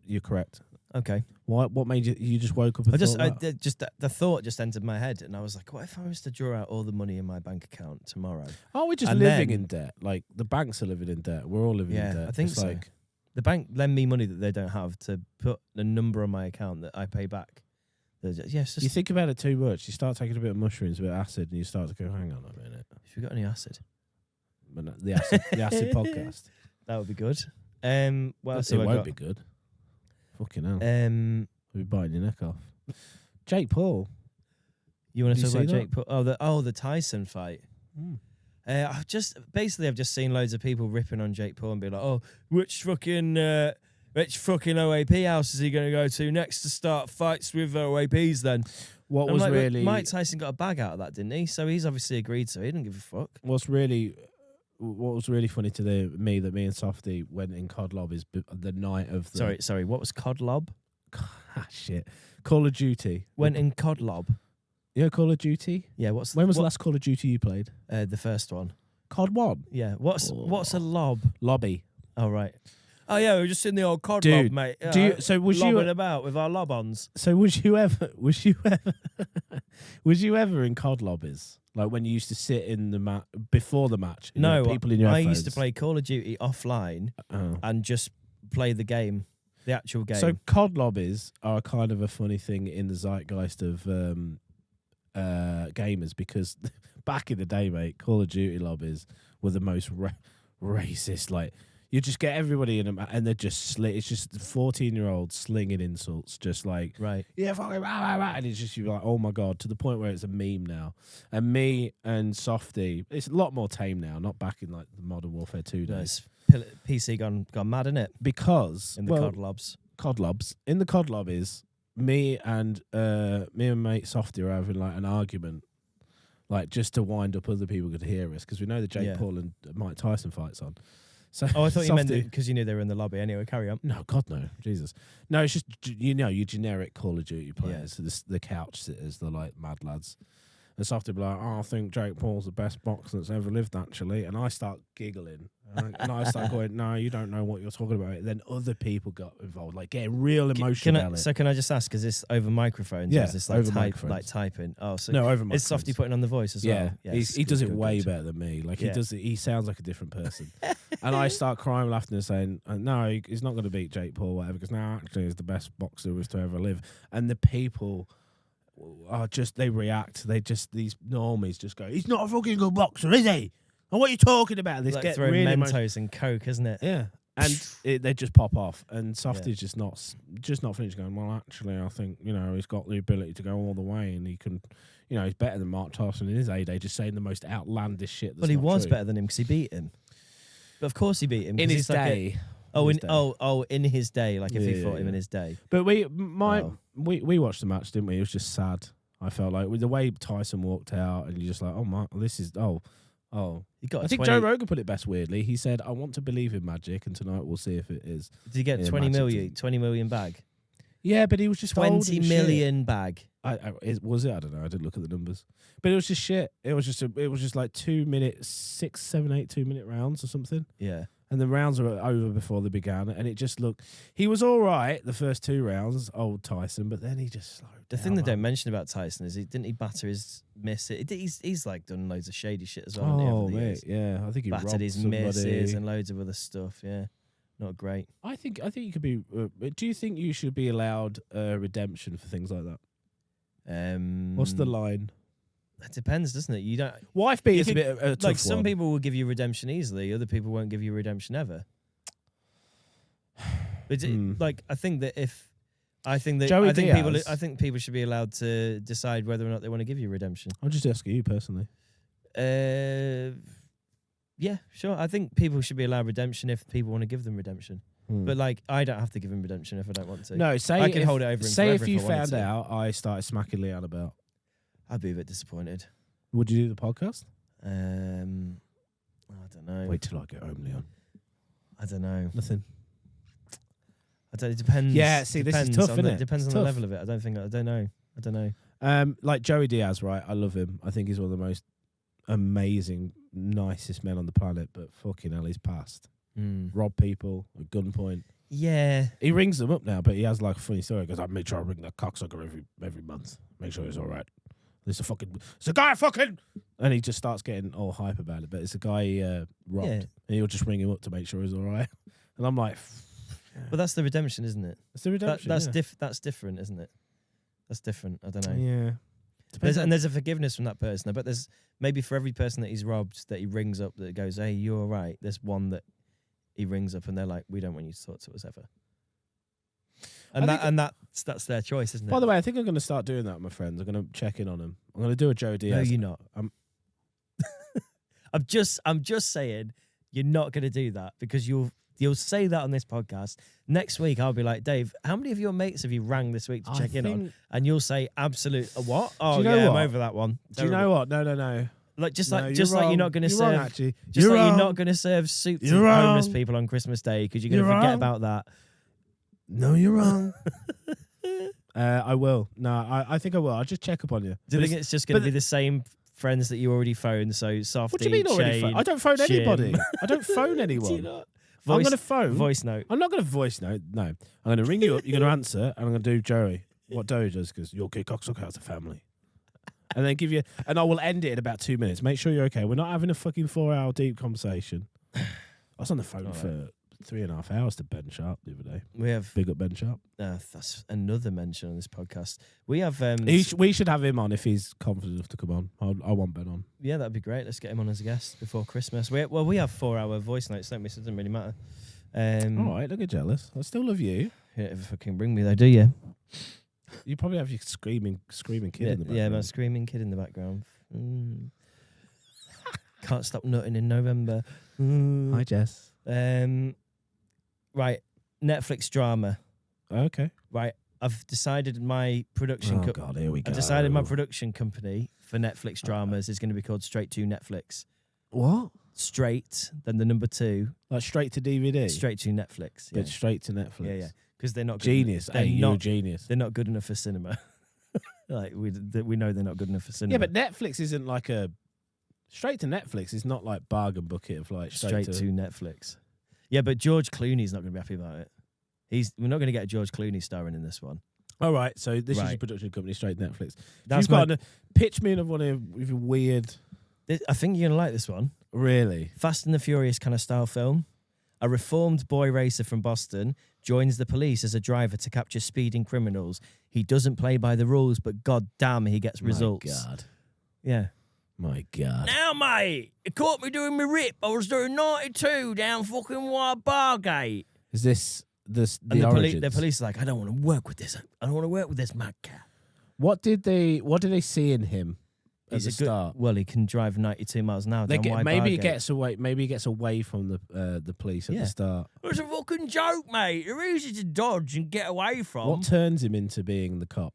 you're correct. Okay. What made you just woke up and thought that? The thought just entered my head, and I was like, what if I was to draw out all the money in my bank account tomorrow? Oh, we're just And living then- in debt. Like the banks are living in debt. We're all living in Yeah, debt. I think It's so. like, The bank lend me money that they don't have to put a number on my account that I pay back. Yes, you think about it too much. You start taking a bit of mushrooms, a bit of acid, and you start to go, hang on a minute. Have you got any acid? But no, the acid podcast. That would be good. What else It have I won't got? be good. Fucking hell. You We'll be biting your neck off. Jake Paul. want to Did you talk about see that? Jake Paul? The Tyson fight. I've just seen loads of people ripping on Jake Paul and be like, oh, which fucking OAP house is he going to go to next to start fights with OAPs then? What I'm was like, really Mike Tyson got a bag out of that, didn't he? So he's obviously agreed to it. He didn't give a fuck. what was really funny to me that me and Softy went in COD Lob is the night of the Sorry, what was COD Lob? shit. Call of Duty. Went in COD Lob. You know Call of Duty? Yeah, When was the last Call of Duty you played? the first one? COD 1. Yeah. What's a lob? Lobby. Oh right. Oh yeah, we were just in the old COD Dude, lob, mate. was you lobbing about with our lob-ons? So was you ever in COD lobbies? Like when you used to sit in the before the match? and you No, had people in your I used to headphones? play Call of Duty offline Oh. and just play the game, the actual game. So COD lobbies are kind of a funny thing in the zeitgeist of gamers because back in the day, mate, Call of Duty lobbies were the most racist. Like, you just get everybody in them, and they're just it's just 14-year-olds slinging insults, just like, Right. yeah, fucking rah, rah, rah. And it's just, you're like, oh my God, to the point where it's a meme now. And me and Softy, it's a lot more tame now, not back in like the Modern Warfare 2 days. No, PC gone mad, innit? Because In the COD lobs. COD lobs. In the COD lobbies, me and mate Softy are having like an argument, like just to wind up other people could hear us, because we know the Jake Paul and Mike Tyson fight's on. So Oh, I thought you meant Softy- because you knew they were in the lobby. Anyway, carry on. No, God, no. Jesus. No, it's just, your generic Call of Duty players, the couch sitters, the like mad lads. And Softy be like, oh, I think Jake Paul's the best boxer that's ever lived, actually. And I start giggling. And I start going, no, you don't know what you're talking about. Then other people got involved, like getting real emotional about it. So can I just ask, is this over microphones? Yeah, or is this like over microphones. like typing? Oh, so No, over is microphones. Softy putting on the voice as Yeah, well? he does it way better than me. Like, Yeah. he sounds like a different person. And I start crying, laughing, and saying, no, he's not going to beat Jake Paul, whatever, because now actually he's the best boxer who was to ever live. And the people are just, they react. These normies just go, he's not a fucking good boxer, is he? And what are you talking about? This Like get throwing really Mentos and Coke, isn't it? yeah. And they just pop off. And Softy's just not finished going, well, actually, I think, he's got the ability to go all the way, and he can, he's better than Mark Tyson in his heyday, just saying the most outlandish shit. Well, he was better than him because he beat him. But of course he beat him. in 'cause his he's like day. in his day, like if he fought him in his day. But we watched the match, didn't we? It was just sad. I felt like with the way Tyson walked out, and you're just like, oh my, this is He got I think Joe Rogan put it best weirdly. He said, I want to believe in magic, and tonight we'll see if it is. Did he get Yeah, 20 Magic million bag? Yeah, but he was just old 20 and million bag. was it? I don't know. I didn't look at the numbers, but it was just shit. It was just like 2 minutes, 6, 7, 8 2-minute rounds or something. Yeah. And the rounds were over before they began, and it just looked. He was all right the first 2 rounds, old Tyson, but then he just slowed The down. thing they don't mention about Tyson is didn't he batter his miss? He's like done loads of shady shit as well. hasn't he, over Oh the mate, years? yeah. I think he Battered robbed his somebody. misses and loads of other stuff. Yeah, not great. I think you could be. Do you think you should be allowed redemption for things like that? What's the line? It depends, doesn't it? You don't Wife beat you is a could- bit of a tough like some one. people will give you redemption easily. Other people won't give you redemption ever. But like I think that Joey I Diaz- think people should be allowed to decide whether or not they want to give you redemption. I'm just asking you personally. Yeah, sure. I think people should be allowed redemption if people want to give them redemption. But like, I don't have to give him redemption if I don't want to. No, say I can if, hold it over him say forever if you if I wanted found to. out I started smacking Leanne about, I'd be a bit disappointed. would you do the podcast? I don't know. Wait till I get home, Leon. I don't know. Nothing. It depends. Yeah, see, this is Depends tough, on the- innit? Depends It's on the tough. level of it. I don't know. Like Joey Diaz, right? I love him. I think he's one of the most amazing, nicest men on the planet. But fucking hell, he's passed. Rob people at gunpoint. Yeah. He rings them up now, but he has like a funny story. He goes, I make sure I ring that cocksucker every month. Make sure he's all right. It's a guy fucking, and he just starts getting all hype about it. But it's a guy he robbed, Yeah. and he'll just ring him up to make sure he's all right. And I'm like, But that's the redemption, isn't it? it's the redemption. That's yeah. that's different, isn't it? That's different. I don't know. Yeah. There's a forgiveness from that person. I bet there's maybe for every person that he's robbed that he rings up that goes, hey, you're all right. There's one that he rings up and they're like, we don't want you to talk to us ever. And that's their choice, isn't it? By the way, I think I'm going to start doing that with my friends. I'm going to check in on them. I'm going to do a Joe Diaz. No, you're not. I'm just saying you're not going to do that because you'll say that on this podcast. Next week, I'll be like, Dave, how many of your mates have you rang this week to check in on? And you'll say, absolute, what? Oh, you know yeah, what? I'm over that one. Do you know what? No. Like just No, like you're not going to serve. Actually. Just you're like wrong. you're not going to serve soup to You're homeless wrong. people on Christmas Day because you're going to You're forget wrong. about that. No, you're wrong. I will. No, I think I will. I'll just check up on you. Do you But think it's just going to be the same friends that you already phoned? So Softy, what do you mean already? Shane, I don't phone Jim. anybody. I don't phone Do anyone. you not? I'm going to phone. Voice note. I'm not going to voice note. No, I'm going to ring you up. You're going to answer, and I'm going to do Joey. What Joey does because you're okay. Cocksucker out of family. And then give you, and I will end it in about 2 minutes. Make sure you're okay. We're not having a fucking 4-hour deep conversation. I was on the phone for 3.5 hours to Ben Sharp the other day. We have Big up Ben Sharp. that's another mention on this podcast. We have We should have him on if he's confident enough to come on. I want Ben on. yeah, that'd be great. Let's get him on as a guest before Christmas. We have 4-hour voice notes, don't we? So it doesn't really matter. All right, don't get jealous. I still love you. Yeah, if fucking bring me though, do you? You probably have your screaming kid in the background. Yeah, my screaming kid in the background. Can't stop nutting in November. Hi, Jess. Right, Netflix drama. Okay. Right, I've decided my production. Oh God, here we go. I've decided my production company for Netflix dramas is going to be called Straight to Netflix. What? Straight, then the number 2. Like straight to DVD. Straight to Netflix. Yeah, But straight to Netflix. yeah. Because they're not good Genius. They're Hey, you're a not. genius. They're not good enough for cinema. Like we know they're not good enough for cinema. Yeah, but Netflix isn't like a straight to Netflix. Is not like bargain bucket of like straight to Netflix. Yeah, but George Clooney's not going to be happy about it. We're not going to get George Clooney starring in this one. All right, so this is Right. your production company, straight to Netflix. That's You've got pitch me another one of your weird. I think you're going to like this one. Really? Fast and the Furious kind of style film. A reformed boy racer from Boston joins the police as a driver to capture speeding criminals. He doesn't play by the rules, but god damn, he gets results. My God. Yeah. My God. Now, mate, it caught me doing my rip. I was doing 92 down fucking White Bargate. Is this the And origins? the police are like, I don't want to work with this. I don't want to work with this madcap. What did they see in him at He's the a good, start? well, he can drive 92 miles an hour They down get, White maybe he Bargate. gets away. Maybe he gets away from the police at Yeah. the start. It's a fucking joke, mate. They're easy to dodge and get away from. What turns him into being the cop?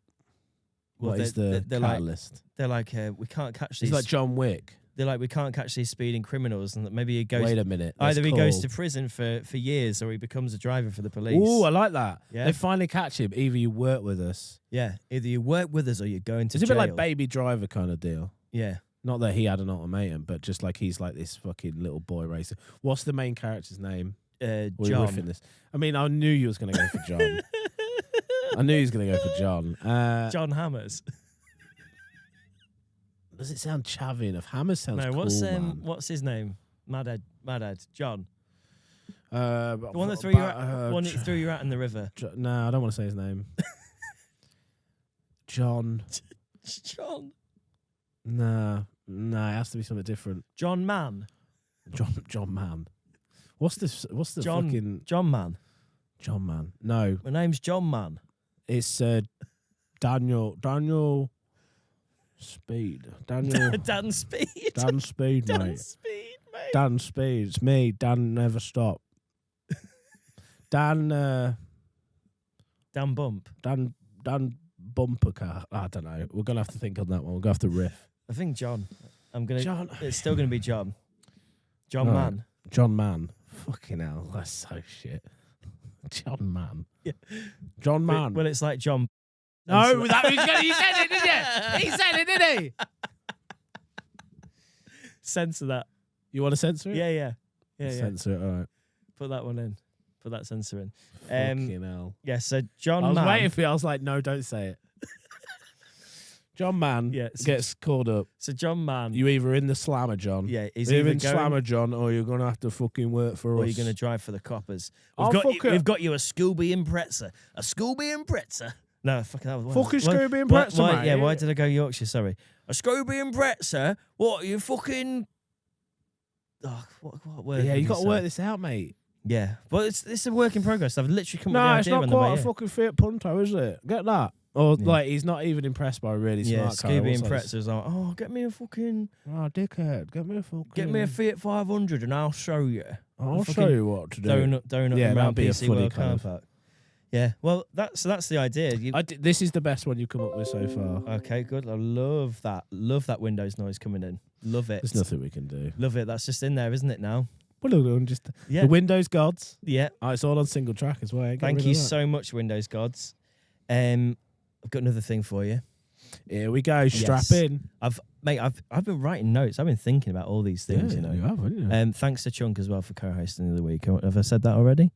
Well, What is the they're catalyst? They're like, we can't catch these. He's like John Wick. They're like, we can't catch these speeding criminals, and that maybe he goes. Wait a minute. Either he goes to prison for years, or he becomes a driver for the police. Oh, I like that. Yeah. They finally catch him. Either you work with us. Yeah, either you work with us or you're going to It's a jail. bit like Baby Driver kind of deal. Yeah, Not that he had an ultimatum, but just like he's like this fucking little boy racer. What's the main character's name? We're riffing John. this. I mean, I knew you was going to go for John. I knew he was going to go for John. John Hammers. Does it sound chavvy enough? Hammer sounds No, cool, man. what's his name? Madhead, John. The The one that threw you out, one that threw you out in the river. No, I don't want to say his name. John. John. No, it has to be something different. John Mann. John Mann. What's the John, fucking John Mann. John Mann? No, My name's John Mann. it's Daniel Speed. Daniel Dan Speed. Dan Speed, Dan mate. Speed, mate. Dan Speed. It's me. Dan Never Stop. Dan Dan Bump. Dan Bumper Car. I don't know. We're gonna have to think on that one. We're gonna have to riff. I think John. John. It's still gonna be John. John Right. Mann. John Mann. Fucking hell, that's so shit. John Mann. Yeah. John Mann. Well, it's like John. No, you said it, didn't you? He said it, didn't he? Censor that. You want to censor it? Yeah. Censor it, all right. Put that one in. Put that censor in. Fucking hell. Yeah. So John I was Mann. waiting for you. I was like, no, don't say it. John Mann gets called up. So John Mann. You either in the slammer, John. Yeah. He's Either either in going, slammer, John, or you're going to have to fucking work for or us. you're going to drive for the coppers. I'll We've got you a Scooby Impreza. A Scooby Impreza. No, fucking that was Fucking Scooby and Pretzel, mate. Yeah, why did I go Yorkshire? Sorry. A Scooby and Pretzel? What, you fucking... Oh, what word? Yeah, did you got to say? work this out, mate. Yeah, but it's a work in progress. I've literally come No, up with it's the idea not on the way quite a here. fucking Fiat Punto, is it? Get that? Or Yeah. like he's not even impressed by a really Yeah, smart car. Scooby and also. Pretzel's like, oh, get me a fucking... Oh, dickhead, get me a Fiat 500 and I'll show you. I'll fucking show you what to do. Donut Yeah, around that'd be a PC funny World kind car of- park. Yeah, well, that's the idea. This is the best one you've come up with so far. Okay, good. I love that. Love that Windows noise coming in. Love it. There's nothing we can do. Love it. That's just in there, isn't it now? Well, just Yeah. the Windows gods. Yeah. Oh, it's all on single track as well. Thank you so much, Windows gods. I've got another thing for you. Here we go. Strap Yes. in. I've been writing notes. I've been thinking about all these things. Yeah, you know. you have, haven't you? Thanks to Chunk as well for co-hosting the other week. Have I said that already?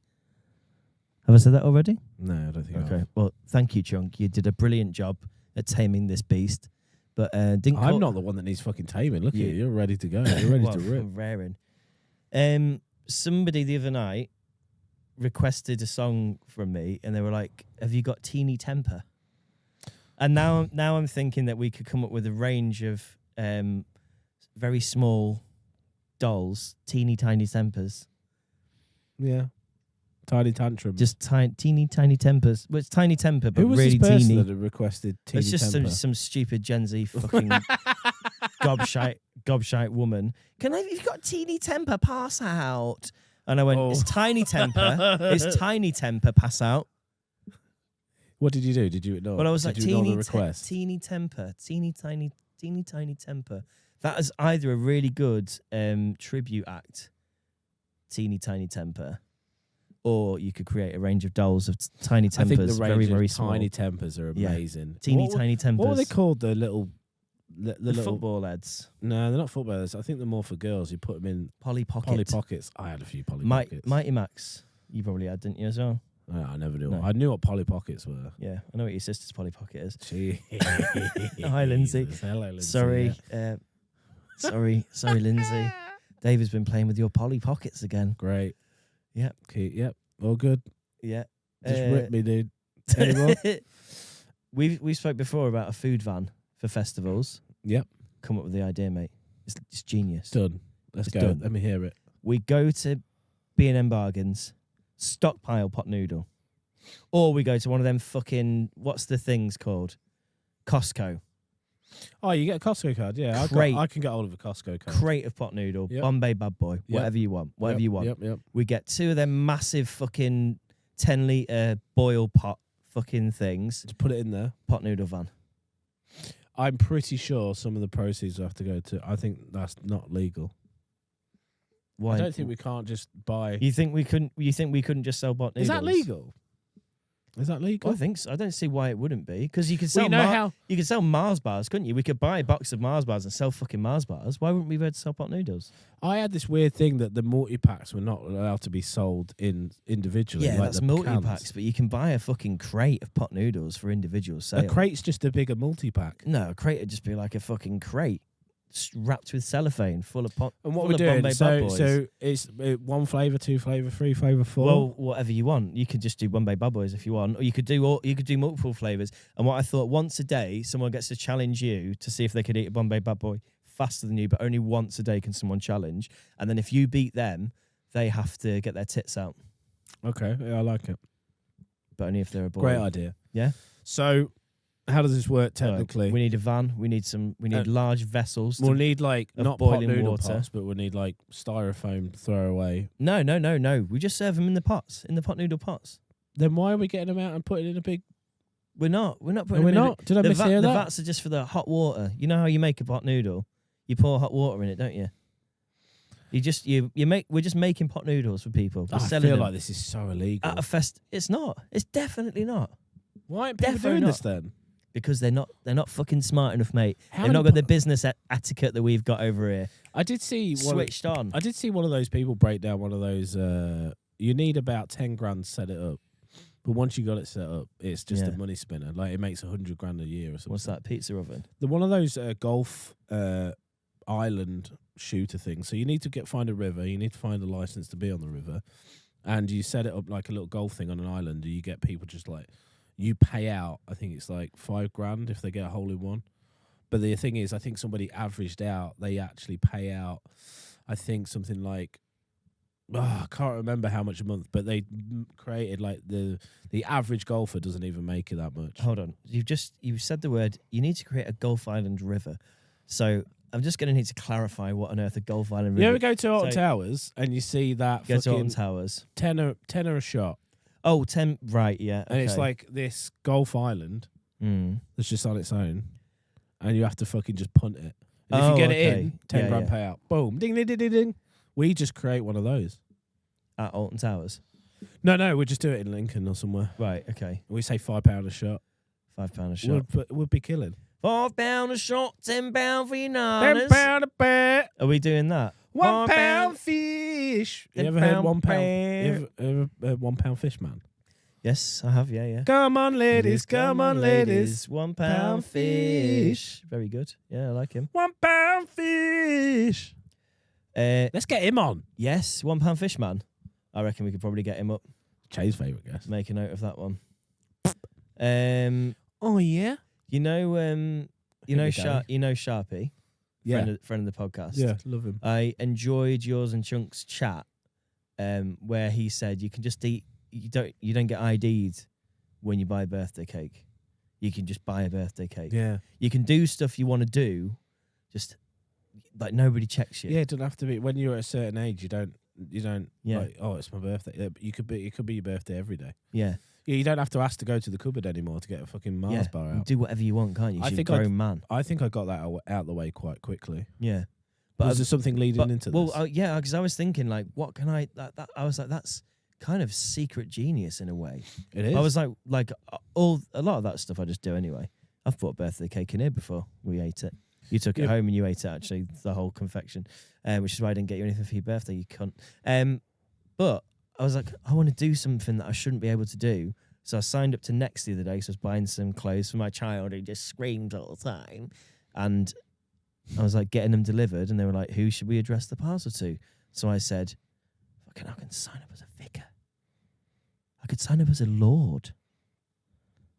Have I said that already? No, I don't think. I Okay. have. Well, thank you, Chunk. You did a brilliant job at taming this beast. But didn't. I'm not the one that needs fucking taming. Look at you. Yeah. You're ready to go. You're ready Well, to rip. I'm raring. Somebody the other night requested a song from me, and they were like, "Have you got teeny temper?" And now I'm thinking that we could come up with a range of very small dolls, teeny tiny tempers. Yeah. Tiny tantrum. Just teeny tiny tempers. Well, it's tiny temper, but Who was really this person teeny. that had requested teeny It's just temper? some stupid Gen Z fucking gobshite woman. You've got teeny temper, pass out. And I went, it's tiny temper. It's tiny temper, pass out. What did you do? Did you ignore? Well, I was like, did you ignore teeny the request? teeny temper, teeny tiny temper. That is either a really good tribute act, teeny tiny temper, or you could create a range of dolls of tiny tempers, I think the range very, of very small. tiny tempers are Yeah. amazing. Tiny tempers. What were they called? The little, The little football heads. No, they're not football heads. I think they're more for girls. You put them in Polly Pocket. Polly Pockets. I had a few Polly Pockets. Mighty Max. You probably had, didn't you, as well? I never knew. No. I knew what Polly Pockets were. Yeah, I know what your sister's Polly Pocket is. Hi, Lindsay. Hello, Lindsay. Sorry. Yeah. Sorry, Lindsay. David's been playing with your Polly Pockets again. Great. Yep. Okay, yep. All good. Yeah. Just rip me, dude. Any more? We spoke before about a food van for festivals. Yep. Come up with the idea, mate. It's genius. Done. Let's It's go. done. Let me hear it. We go to B&M Bargains, stockpile pot noodle. Or we go to one of them fucking, what's the things called? Costco. Oh, you get a Costco card? Yeah, I can get hold of a Costco card. Crate of pot noodle, Yep. Bombay Bad Boy, whatever you want, whatever you want. Yep. We get 2 of them massive fucking 10-litre boil pot fucking things. Just put it in there. Pot noodle van. I'm pretty sure some of the proceeds will have to go to. I think that's not legal. Why? I don't think we can't just buy. You think we couldn't just sell pot noodles? Is that legal? Is that legal? Well, I think so. I don't see why it wouldn't be, because you could sell. Well, you could sell Mars bars, couldn't you? We could buy a box of Mars bars and sell fucking Mars bars. Why wouldn't we be able to sell pot noodles? I had this weird thing that the multi-packs were not allowed to be sold individually. Yeah, like that's the multi-packs, cans. but you can buy a fucking crate of pot noodles for individual sale. A crate's just a bigger multi-pack. No, a crate would just be like a fucking crate wrapped with cellophane, full of pot. And what full we're of doing, Bombay Bad Boys. so it's 1 flavour, 2 flavour, 3 flavour, 4. Well, whatever you want. You could just do Bombay Bad Boys if you want, or you could do multiple flavors. And what I thought, once a day, someone gets to challenge you to see if they could eat a Bombay Bad Boy faster than you, but only once a day can someone challenge. And then if you beat them, they have to get their tits out, Okay, yeah, I like it. but only if they're a boy. Great idea. Yeah. So, how does this work All right, technically? we need a van. We need large vessels. We'll need like of not pot boiling noodle water. pots, but we'll need like styrofoam throwaway. No. We just serve them in the pots, in the pot noodle pots. Then why are we getting them out and putting it in a big? We're not putting No, them we're in not. Did I the mishear The that? vats are just for the hot water. You know how you make a pot noodle? You pour hot water in it, don't you? We're just making pot noodles for people. We're I selling feel them like this is so illegal. at a fest. It's not. It's definitely not. Why aren't people Definitely doing this not. then? Because they're not fucking smart enough, mate. How They've many not got the business etiquette that we've got over here. I did see Switched on. I did see one of those people break down one of those. You need about 10 grand to set it up, but once you got it set up, it's just a money spinner. Like it makes 100 grand a year or something. What's that? Pizza oven? The one of those golf island shooter things. So you need to find a river. You need to find a license to be on the river, and you set it up like a little golf thing on an island. And you get people just like you pay out. I think it's like 5 grand if they get a hole in one. But the thing is, I think somebody averaged out. They actually pay out. I think something like. I can't remember how much a month, but they created like the average golfer doesn't even make it that much. Hold on. You've said the word. You need to create a Gulf Island river. So I'm just going to need to clarify what on earth a Gulf Island river. You ever go to Alton So- Towers and you see that Go to fucking Alton Towers. tenner a shot, Oh, 10. Right, yeah. and it's okay. like this Gulf Island Mm. that's just on its own, and you have to fucking just punt it. And if Oh, you get okay. it in, 10 Yeah, grand yeah. payout. Boom, ding ding ding ding ding. We just create one of those. At Alton Towers. No, we just do it in Lincoln or somewhere. Right, okay. We say £5 a shot. £5 a shot. Would be killing. £5 a shot, £10 for your £10 nanas. a bet. Are we doing that? £1 fish. You ever heard £1 £1? You ever heard £1 fish, man? Yes, I have. Yeah. Come on, ladies. Come on, ladies. £1 fish. Very good. Yeah, I like him. £1 fish. Let's get him on. Yes, £1 fish man. I reckon we could probably get him up. Jay's favourite guest. Make a note of that one. Oh yeah. You know Sharpie, Yeah. friend of the podcast. Yeah, love him. I enjoyed yours and Chunk's chat, where he said you can just eat. You don't get ID'd when you buy a birthday cake. You can just buy a birthday cake. Yeah. You can do stuff you want to do, just like nobody checks you. Yeah, it doesn't have to be when you're at a certain age. You don't. Yeah. Like, oh, it's my birthday. It could be your birthday every day. Yeah. Yeah, you don't have to ask to go to the cupboard anymore to get a fucking Mars bar You out. do whatever you want, can't you? I You're think a grown man. I think I got that out the way quite quickly. Yeah. But was there something leading into this? Well, yeah, because I was thinking, like, what can I? I was like, that's kind of secret genius in a way. It is. I was like a lot of that stuff I just do anyway. I've bought birthday cake in here before we ate it. You took it home and you ate it, actually, the whole confection, which is why I didn't get you anything for your birthday, you cunt. But I was like, I want to do something that I shouldn't be able to do. So I signed up to Next the other day, so I was buying some clothes for my child who just screamed all the time. And I was like getting them delivered, and they were like, who should we address the parcel to? So I said, fucking, I can sign up as a vicar. I could sign up as a lord.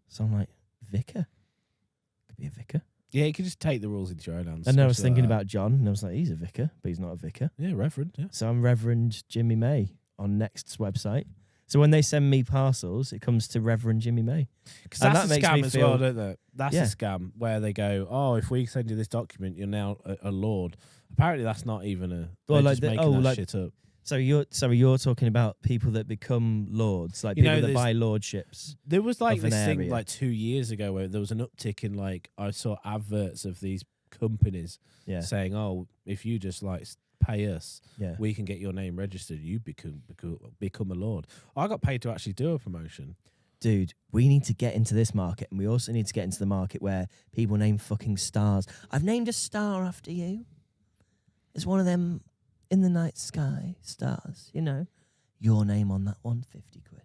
So I'm like, vicar? Could be a vicar. Yeah, you can just take the rules into your own hands. And then I was especially thinking like that. about John, and I was like, he's a vicar, but he's not a vicar. Yeah, Reverend. Yeah. So I'm Reverend Jimmy May on Next's website. So when they send me parcels, it comes to Reverend Jimmy May. Because And that's that a makes scam me as feel- well, don't they? That's Yeah. a scam where they go, oh, if we send you this document, you're now a lord. Apparently, that's not even a. Well, They're like just the- making oh, that like- shit up. So you're talking about people that become lords, like You people know, that there's- buy lordships. There was like of an this thing area. like 2 years ago where there was an uptick in like I saw adverts of these companies Yeah, saying, oh, if you just like pay us, yeah. we can get your name registered. You become a lord. I got paid to actually do a promotion. Dude, we need to get into this market, and we also need to get into the market where people name fucking stars. I've named a star after you. It's one of them in the night sky stars, you know. Your name on that one, 50 quid.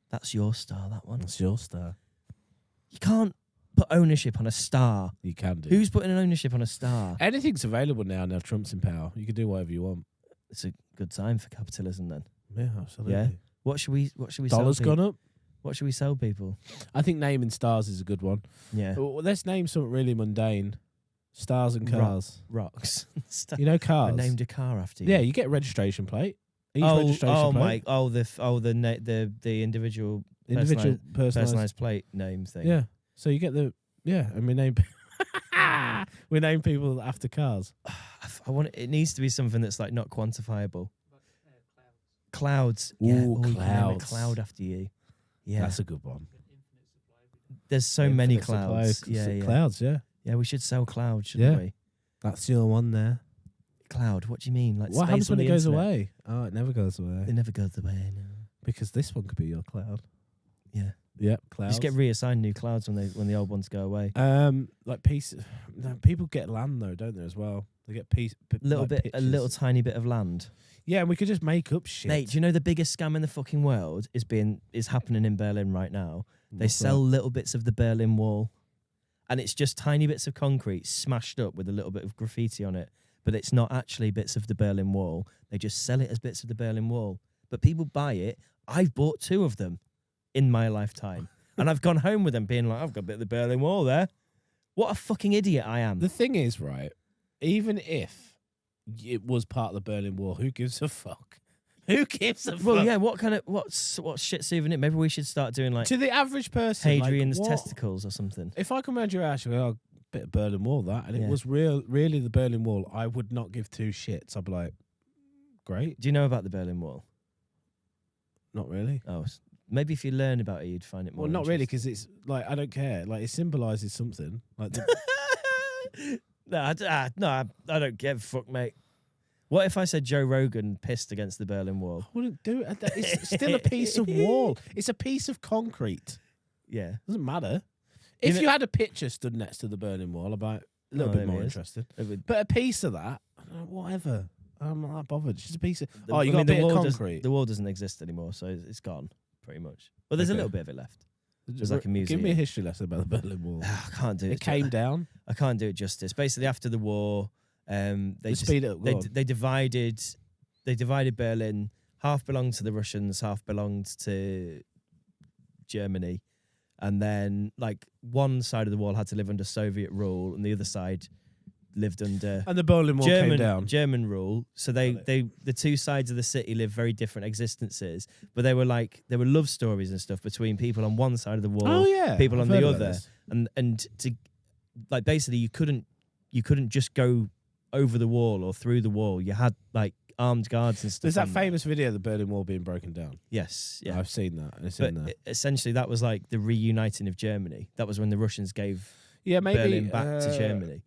That's your star, that one. That's your star. You can't put ownership on a star. You can do. Who's putting an ownership on a star? Anything's available now. Now Trump's in power. You can do whatever you want. It's a good time for capitalism then. Yeah, absolutely. Yeah. What should we Dollars sell gone people? up. What should we sell people? I think naming stars is a good one. Yeah. Well, let's name something really mundane. Stars and Rock. cars. Rocks. You know I cars. named a car after you. Yeah, you get a registration plate. Each Oh, registration plate. the individual Individual personalised. personalized plate name thing. Yeah. So you get the and we name people after cars. I want it needs to be something that's like not quantifiable. Clouds. Ooh, yeah. You can name a clouds. cloud after you. Yeah. That's a good one. There's so many Infinite supply clouds. of Yeah, yeah. Clouds, yeah. Yeah, we should sell cloud, shouldn't Yeah. we? That's your one there. Cloud. What do you mean? Like What space happens on when it the goes internet? away? Oh, it never goes away. It never goes away. No. Because this one could be your cloud. Yeah. Yep, clouds. Just get reassigned new clouds when the old ones go away. Like pieces. No, people get land though, don't they? As well, they get A little pictures. tiny bit of land. Yeah, and we could just make up shit. Mate, do you know the biggest scam in the fucking world is happening in Berlin right now? They What's sell that? little bits of the Berlin Wall, and it's just tiny bits of concrete smashed up with a little bit of graffiti on it. But it's not actually bits of the Berlin Wall. They just sell it as bits of the Berlin Wall. But people buy it. I've bought 2 of them in my lifetime. And I've gone home with them being like, I've got a bit of the Berlin Wall there. What a fucking idiot I am. The thing is, right? Even if it was part of the Berlin Wall, who gives a fuck? Who gives a fuck? Well, yeah, what shit souvenir? Maybe we should start doing like To the average person, Hadrian's like, what? testicles or something. If I come around your house, you go, oh, bit of Berlin Wall, that, and Yeah. it was really the Berlin Wall, I would not give 2 shits. I'd be like, great. Do you know about the Berlin Wall? Not really. Oh, maybe if you learn about it, you'd find it more. Well, not really, interesting. because it's like I don't care. Like it symbolises something. Like the, I don't give a fuck, mate. What if I said Joe Rogan pissed against the Berlin Wall? I wouldn't do it. It's still a piece of wall. It's a piece of concrete. Yeah. Doesn't matter. You If know- you had a picture stood next to the Berlin Wall, I'd be like, a little Oh, bit there more it is. interested. It would- But a piece of that, whatever. I'm not that bothered. It's just a piece of. the- Oh, you I got mean, a bit the of wall concrete. the wall doesn't exist anymore, so it's gone pretty much. Well, there's a Okay. little bit of it left. Just like a Give me a museum. history lesson about the Berlin Wall. I can't do it. It came down. I can't do it justice. Basically, after the war, they Let's speed it up. Go on. they divided Berlin half belonged to the Russians, half belonged to Germany, and then like one side of the wall had to live under Soviet rule, and the other side lived under And the Berlin Wall came down. German rule. So the two sides of the city lived very different existences, but there were love stories and stuff between people on one side of the wall, Oh yeah, people on I've the heard about other, this. and to like basically you couldn't just go over the wall or through the wall. You had like armed guards and stuff. There's that on there. famous video of the Berlin Wall being broken down. Yes, yeah. I've seen that. And it's But in there. essentially, that was like the reuniting of Germany. That was when the Russians gave Yeah, maybe Berlin back to Germany.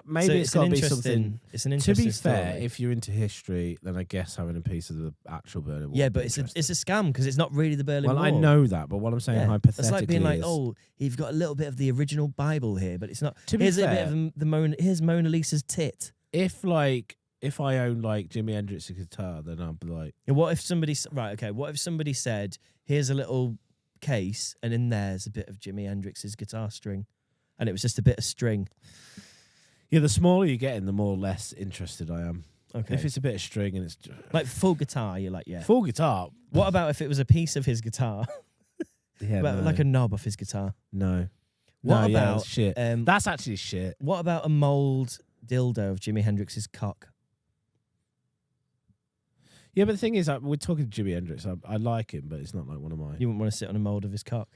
Maybe So it's got to be interesting- something. It's an To interesting be fair, story. if you're into history, then I guess having a piece of the actual Berlin Wall. Yeah, would be but it's a interesting. scam because it's not really the Berlin Well, Wall. I know that, but what I'm saying Yeah. hypothetically It's like being like, is, oh, you've got a little bit of the original Bible here, but it's not. To be Here's a bit fair- of here's Mona Lisa's tit. if I own like Jimi Hendrix's guitar, then I'd be like, And what if somebody what if somebody said, here's a little case, and in there's a bit of Jimi Hendrix's guitar string, and it was just a bit of string. yeah, the smaller you get in, the more less interested I am. Okay, If it's a bit of string and it's like full guitar, you're like, yeah. full guitar, What about if it was a piece of his guitar, yeah, no. like a knob off his guitar? no. What No, yeah, about that's shit? That's actually shit. What about a mold dildo of Jimi Hendrix's cock? Yeah, but the thing is, we're talking to Jimi Hendrix. I like him, but it's not like one of my. You wouldn't want to sit on a mold of his cock.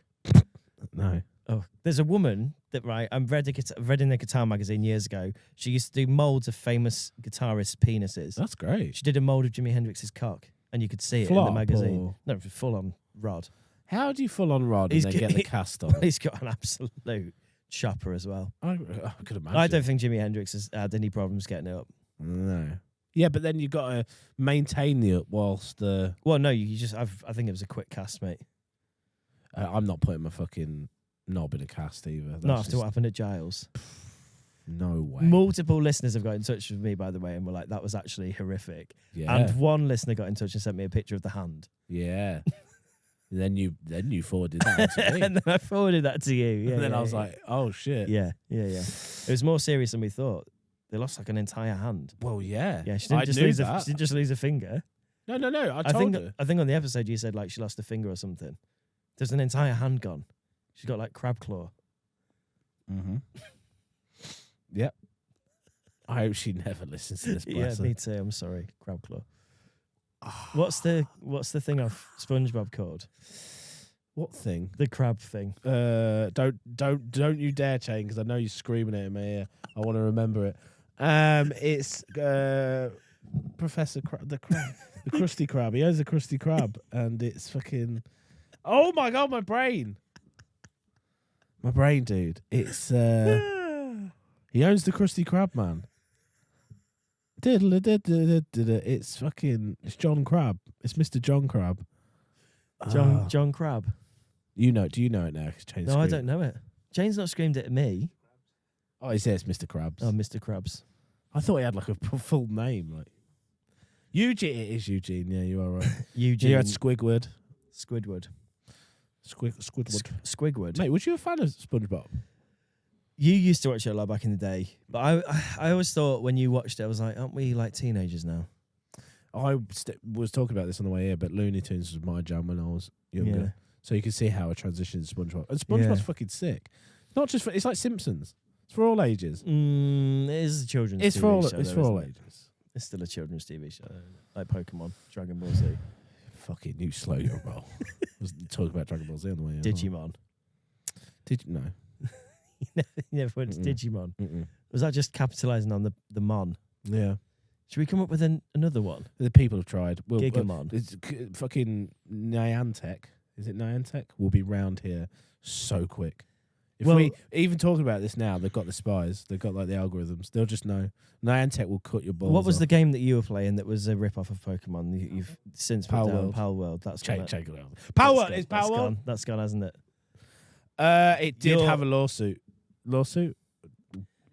No. Oh, there's a woman that I've read in a guitar magazine years ago. She used to do molds of famous guitarists' penises. That's great. She did a mold of Jimi Hendrix's cock, and you could see it in Flop the magazine. or- No, full on rod. How do you full on rod He's and then g- get the cast on? He's got an absolute chopper as well. I could imagine. I don't think Jimi Hendrix has had any problems getting it up. No. Yeah, but then you got to maintain the up whilst the. Well, no, you just. I think it was a quick cast, mate. I'm not putting my fucking knob in a cast either. That's Not after just- what happened at Giles. No way. Multiple listeners have got in touch with me, by the way, and were like, "That was actually horrific." Yeah. And one listener got in touch and sent me a picture of the hand. Yeah. then you forwarded that on to me. And then I forwarded that to you. Yeah, and then yeah, I was yeah. like, oh shit. yeah. It was more serious than we thought. They lost like an entire hand. Well, yeah. Yeah, she didn't, she didn't just lose a finger. No. I I told think her. I think on the episode you said like she lost a finger or something. There's an entire hand gone. She's got like crab claw. Mm-hmm. Yep. I hope she never listens to this. Yeah, Bless her. me too. I'm sorry, crab claw. What's the thing off SpongeBob called? What thing? The crab thing. Don't you dare, Chain, because I know you're screaming it in my ear. I want to remember it. It's Professor the Crab, the Krusty Krab. He owns the Krusty Krab, and it's fucking. Oh my god, my brain, dude. It's he owns the Krusty Krab, man. It's John Crab. It's Mr. John Crab. John Crab. You know? Do you know it now? 'Cause Chain's No, I screaming. don't know it. Jane's not screamed it at me. Oh, he says Mr. Krabs. Oh, Mr. Krabs. I thought he had like a full name, like Eugene. It is Eugene. Yeah, you are right. Eugene You had Squidward. Squidward. Squidward. Squidward. Mate, was you a fan of SpongeBob? You used to watch it a lot back in the day, but I always thought when you watched it, I was like, aren't we like teenagers now? I was talking about this on the way here, but Looney Tunes was my jam when I was younger. Yeah. So you can see how I transitioned to SpongeBob. And SpongeBob's Yeah. fucking sick. Not just it's like Simpsons. It's for all ages. It is a children's It's TV for all. show. It's though, for all isn't it? ages. It's still a children's TV show, like Pokemon, Dragon Ball Z, Fucking you slow your roll. I was talking about Dragon Ball Z on the way here. Digimon. Did you no? You never went to Mm-mm. Digimon. Mm-mm. Was that just capitalising on the Mon? Yeah. Should we come up with another one? The people have tried. Gigamon. It's fucking Niantic. Is it Niantic? Will be round here so quick. If Well- we even talking about this now, they've got the spies. They've got like the algorithms. They'll just know. Niantic will cut your balls. What was off. the game that you were playing that was a rip-off of Pokemon? You've since put Power down World. Power World. That's Check gone. it out. Power That's is gone. Power World. That's gone, hasn't it? It did Your- have a lawsuit. Lawsuit.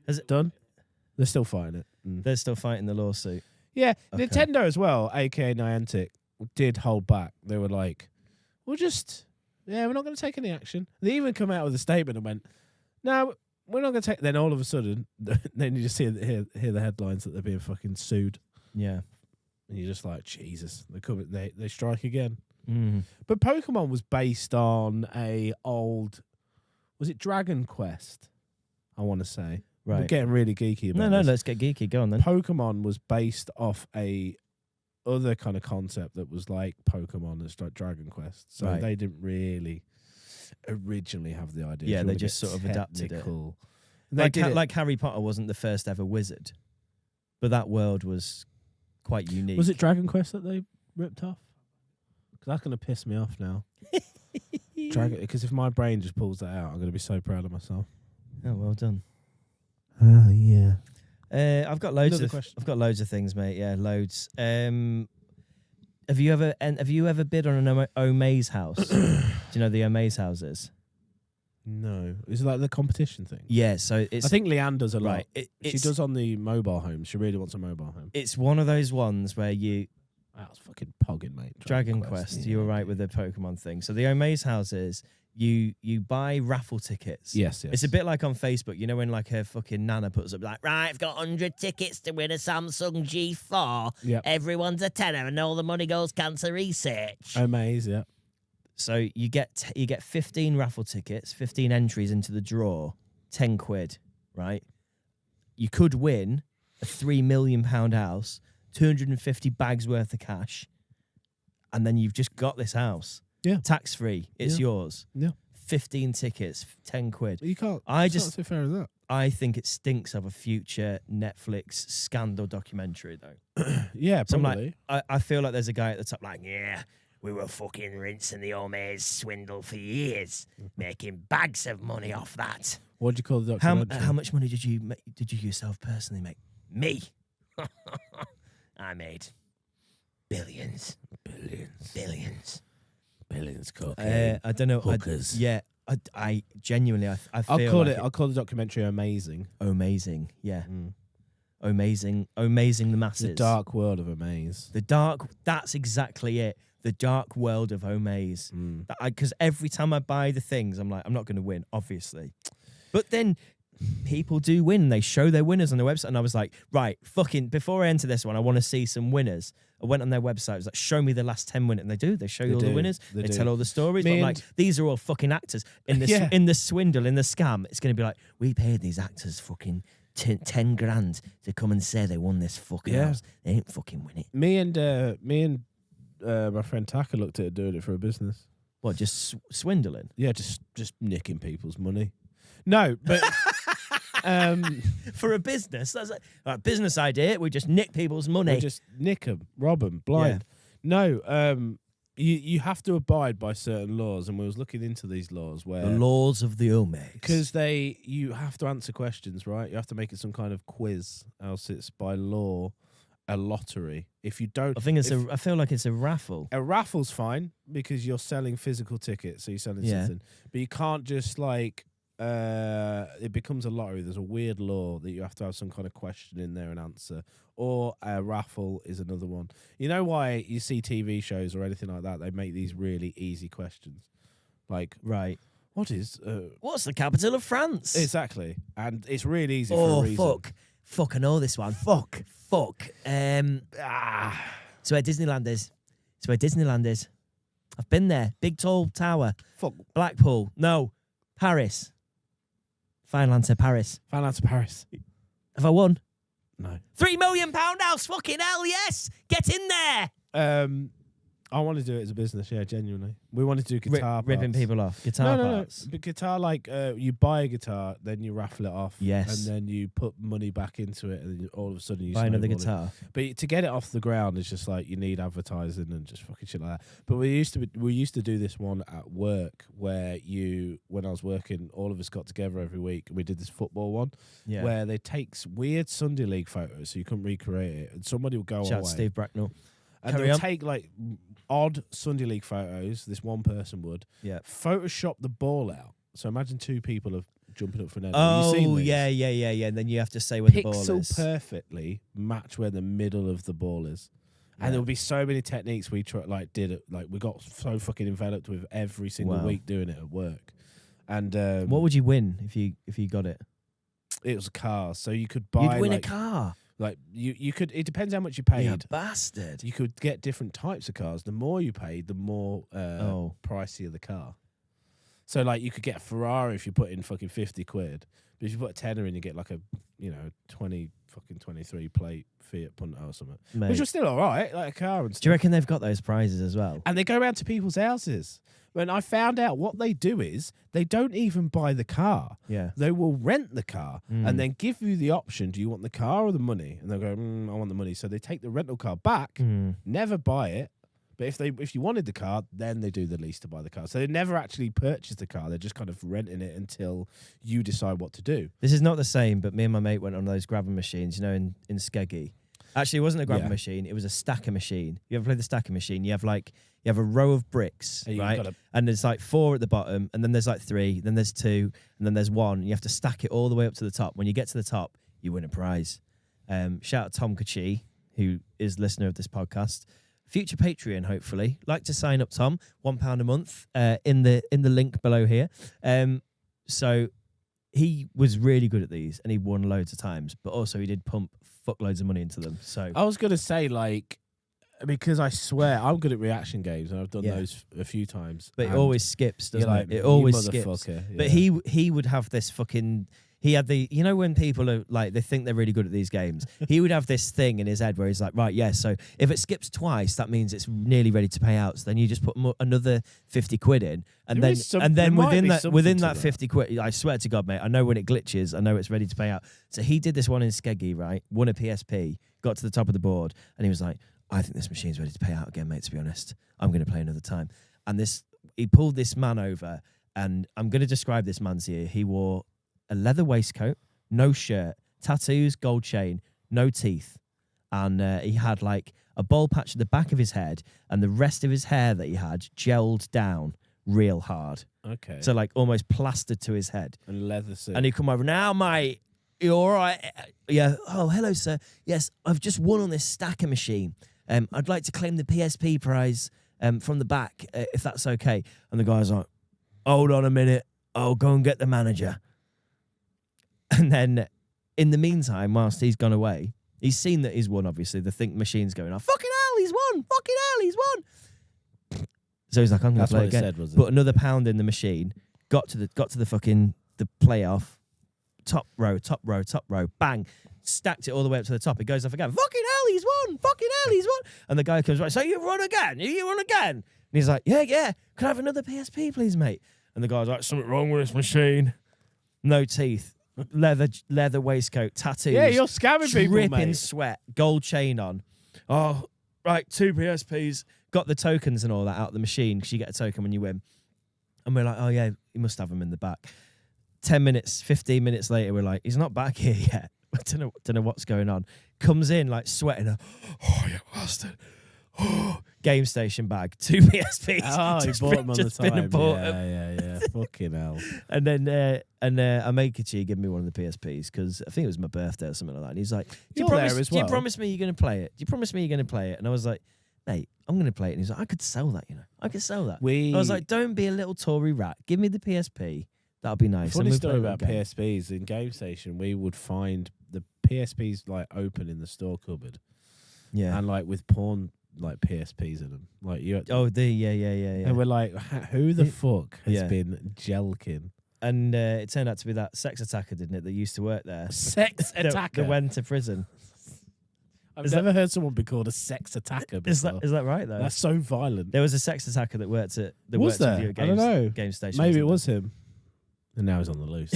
Has it- Done? They're still fighting it. They're still fighting the lawsuit. Yeah, Okay. Nintendo as well, aka Niantic, did hold back. They were like, we're not going to take any action. They even come out with a statement and went, no, we're not going to take. Then all of a sudden, then you just hear the headlines that they're being fucking sued. Yeah. and you're just like, Jesus, they strike again. Mm. But Pokemon was based on was it Dragon Quest? I want to say. We're Right. getting really geeky about No, this. let's get geeky. Go on then. Pokemon was based off a other kind of concept that was like Pokemon. It's like Dragon Quest. So Right. they didn't really originally have the idea. Yeah, If you they wanna just get sort of adapted it. technical. They did it. Like Harry Potter wasn't the first ever wizard, but that world was quite unique. Was it Dragon Quest that they ripped off? Because that's going to piss me off now. Because if my brain just pulls that out, I'm going to be so proud of myself. Oh, well done. Oh, yeah. I've got loads Another of question. I've got loads of things, mate. Yeah, loads. Have you ever bid on an Omaze house? Do you know the Omaze houses? No. Is it like the competition thing? Yeah, so it's I think Leanne does a lot. right. She does on the mobile home. She really wants a mobile home. It's one of those ones where you That was fucking pogging, mate. Dragon Quest. You were right with the Pokemon thing. So the Omaze houses, you buy raffle tickets. Yes. It's a bit like on Facebook, you know, when like her fucking nana puts up like, right, I've got 100 tickets to win a Samsung G4. Yep. Everyone's a tenner, and all the money goes cancer research. Omaze, yeah. So you get 15 raffle tickets, 15 entries into the draw, 10 quid, right? You could win a £3 million house, 250 bags worth of cash, and then you've just got this house. Yeah. Tax free. It's yours. Yeah. 15 tickets, 10 quid. You can't. It's not so fair as that. I think it stinks of a future Netflix scandal documentary, though. Yeah, So I'm probably. like, I feel like there's a guy at the top like, yeah, we were fucking rinsing the Omaze swindle for years, making bags of money off that. What do you call the How documentary? much money did you yourself personally make? Me. I made billions. Billions cocaine. I don't know. Hookers. I genuinely, I I'll feel call like I'll call the documentary amazing. amazing. Yeah. Mm. Amazing the masses. The dark world of Amaze. That's exactly it. The dark world of Omaze. Mm. Because every time I buy the things, I'm like, I'm not going to win, obviously. But then people do win. They show their winners on their website. And I was like, right, fucking, before I enter this one, I want to see some winners. I went on their website. I was like, show me the last 10 winners. And they do. They show you all the winners. They tell all the stories. But I'm like, these are all fucking actors. In the in the swindle, in the scam, it's going to be like, we paid these actors fucking 10 grand to come and say they won this fucking house. They ain't fucking win it. Me and my friend Taka looked at doing it for a business. What, just swindling? Yeah, just nicking people's money. No, but For a business? That's a business idea. We just nick people's money. we just nick them, rob them, blind. No, you have to abide by certain laws, and we was looking into these laws where The laws of the Omaze. because you have to answer questions, right? You have to make it some kind of quiz, else it's by law a lottery. If you don't, I feel like it's a raffle. a raffle's fine because you're selling physical tickets, so you're selling Yeah. something. But you can't just like it becomes a lottery. There's a weird law that you have to have some kind of question in there and answer. Or a raffle is another one. You know why you see TV shows or anything like that? They make these really easy questions, like Right. what is What's the capital of France? exactly, and it's really easy for a reason. Fuck, I know this one. Fuck. So where Disneyland is. I've been there. Big tall tower. Fuck. Blackpool. No. Paris. Final answer, Paris. Final answer, Paris. Have I won? No. £3 million house. Fucking hell, yes. Get in there. I want to do it as a business. Yeah, genuinely. We want to do guitar Ripping parts. people off. Guitar parts. But guitar, like you buy a guitar, then you raffle it off. Yes. And then you put money back into it, and then all of a sudden you Buy another snowball it. guitar. But to get it off the ground, it's just like you need advertising and just fucking shit like that. But we used to do this one at work where when I was working, all of us got together every week and we did this football one Yeah. where they take weird Sunday League photos, so you couldn't recreate it, and somebody would go Shout out away. Steve Bracknell. And Carry they'll on. take like odd Sunday League photos. This one person would Photoshop the ball out. So imagine two people are jumping up for an end. Have you seen Oh, these? yeah. And then you have to say where the ball Pixel is. perfectly match where the middle of the ball is. Yeah. And there would be so many techniques we did it. Like we got so fucking enveloped with every single Wow. week doing it at work. And What would you win if you got it? it was cars, so you could buy. You'd win like, a car. Like you could. It depends how much you paid. You bastard. You could get different types of cars. The more you paid, the more pricier the car. So like you could get a Ferrari if you put in fucking 50 quid. But if you put a tenner in, you get like a 23 plate Fiat Punto or something, Mate. which was still all right, like a car and stuff. Do you reckon they've got those prizes as well? And they go around to people's houses. When I found out what they do is they don't even buy the car. Yeah. They will rent the car and then give you the option. Do you want the car or the money? And they'll go, I want the money. So they take the rental car back, never buy it. But if you wanted the car, then they do the lease to buy the car. So they never actually purchase the car. They're just kind of renting it until you decide what to do. This is not the same, but me and my mate went on those grabber machines, in Skeggy. Actually, it wasn't a grabber machine. It was a stacker machine. You ever played the stacker machine? You have a row of bricks, right? And there's like 4 at the bottom, and then there's like 3, then there's 2, and then there's 1. And you have to stack it all the way up to the top. When you get to the top, you win a prize. Shout out Tom Kachi, who is listener of this podcast. Future Patreon, hopefully. Like to sign up, Tom. £1 a month in the link below here. So he was really good at these, and he won loads of times. But also, he did pump fuckloads of money into them. So I was gonna say, like, because I swear I'm good at reaction games, and I've done those a few times. But it always skips, doesn't like, it? It always skips. Yeah. But he would have this fucking. He had the, when people are like, they think they're really good at these games, he would have this thing in his head where he's like, right, yeah, so if it skips twice, that means it's nearly ready to pay out. So then you just put another 50 quid in. And then within that 50 quid, I swear to God, mate, I know when it glitches, I know it's ready to pay out. So he did this one in Skeggy, right? Won a PSP, got to the top of the board, and he was like, I think this machine's ready to pay out again, mate, to be honest. I'm going to play another time. And he pulled this man over, and I'm going to describe this man to you. He wore a leather waistcoat, no shirt, tattoos, gold chain, no teeth. And he had like a bald patch at the back of his head, and the rest of his hair that he had gelled down real hard. Okay. So like almost plastered to his head. And leather suit. And he'd come over, now, mate, you all right? Yeah. Oh, hello, sir. Yes, I've just won on this stacker machine. I'd like to claim the PSP prize from the back, if that's okay. And the guy's like, hold on a minute. I'll go and get the manager. And then, in the meantime, whilst he's gone away, he's seen that he's won, obviously. The think machine's going, oh, fucking hell, he's won! Fucking hell, he's won! So he's like, I'm going to play again. Put another £1 in the machine, got to the fucking, the playoff, top row, bang, stacked it all the way up to the top. He goes off again, fucking hell, he's won! Fucking hell, he's won! And the guy comes right, so you won again? You won again? And he's like, yeah, can I have another PSP, please, mate? And the guy's like, something wrong with this machine. No teeth. Leather waistcoat, tattoos. Yeah, you're scamming people, mate. Dripping sweat, gold chain on. Oh, right, 2 PSPs. Got the tokens and all that out of the machine because you get a token when you win. And we're like, oh, yeah, you must have them in the back. 10 minutes, 15 minutes later, we're like, he's not back here yet. I don't know what's going on. Comes in like sweating. Oh, you bastard. Oh, game station bag, 2 PSPs. Oh, he bought them on the time. Yeah. Fucking hell. And then Amekachi gave me one of the PSPs because I think it was my birthday or something like that. And he's like, do you promise me you're going to play it? Do you promise me you're going to play it? And I was like, mate, I'm going to play it. And he's like, I could sell that, I could sell that. I was like, don't be a little Tory rat. Give me the PSP. That'll be nice. Funny story about PSPs. In Game Station, we would find the PSPs like open in the store cupboard. Yeah. And like with porn like PSPs in them. Like you. Yeah. And we're like, who the fuck has been jelking? And it turned out to be that sex attacker, didn't it? That used to work there. Sex attacker. That went to prison. I've never heard someone be called a sex attacker before. Is that right though? That's so violent. There was a sex attacker that worked at Video Games. I don't know. Game Station. Maybe it was him. And now he's on the loose.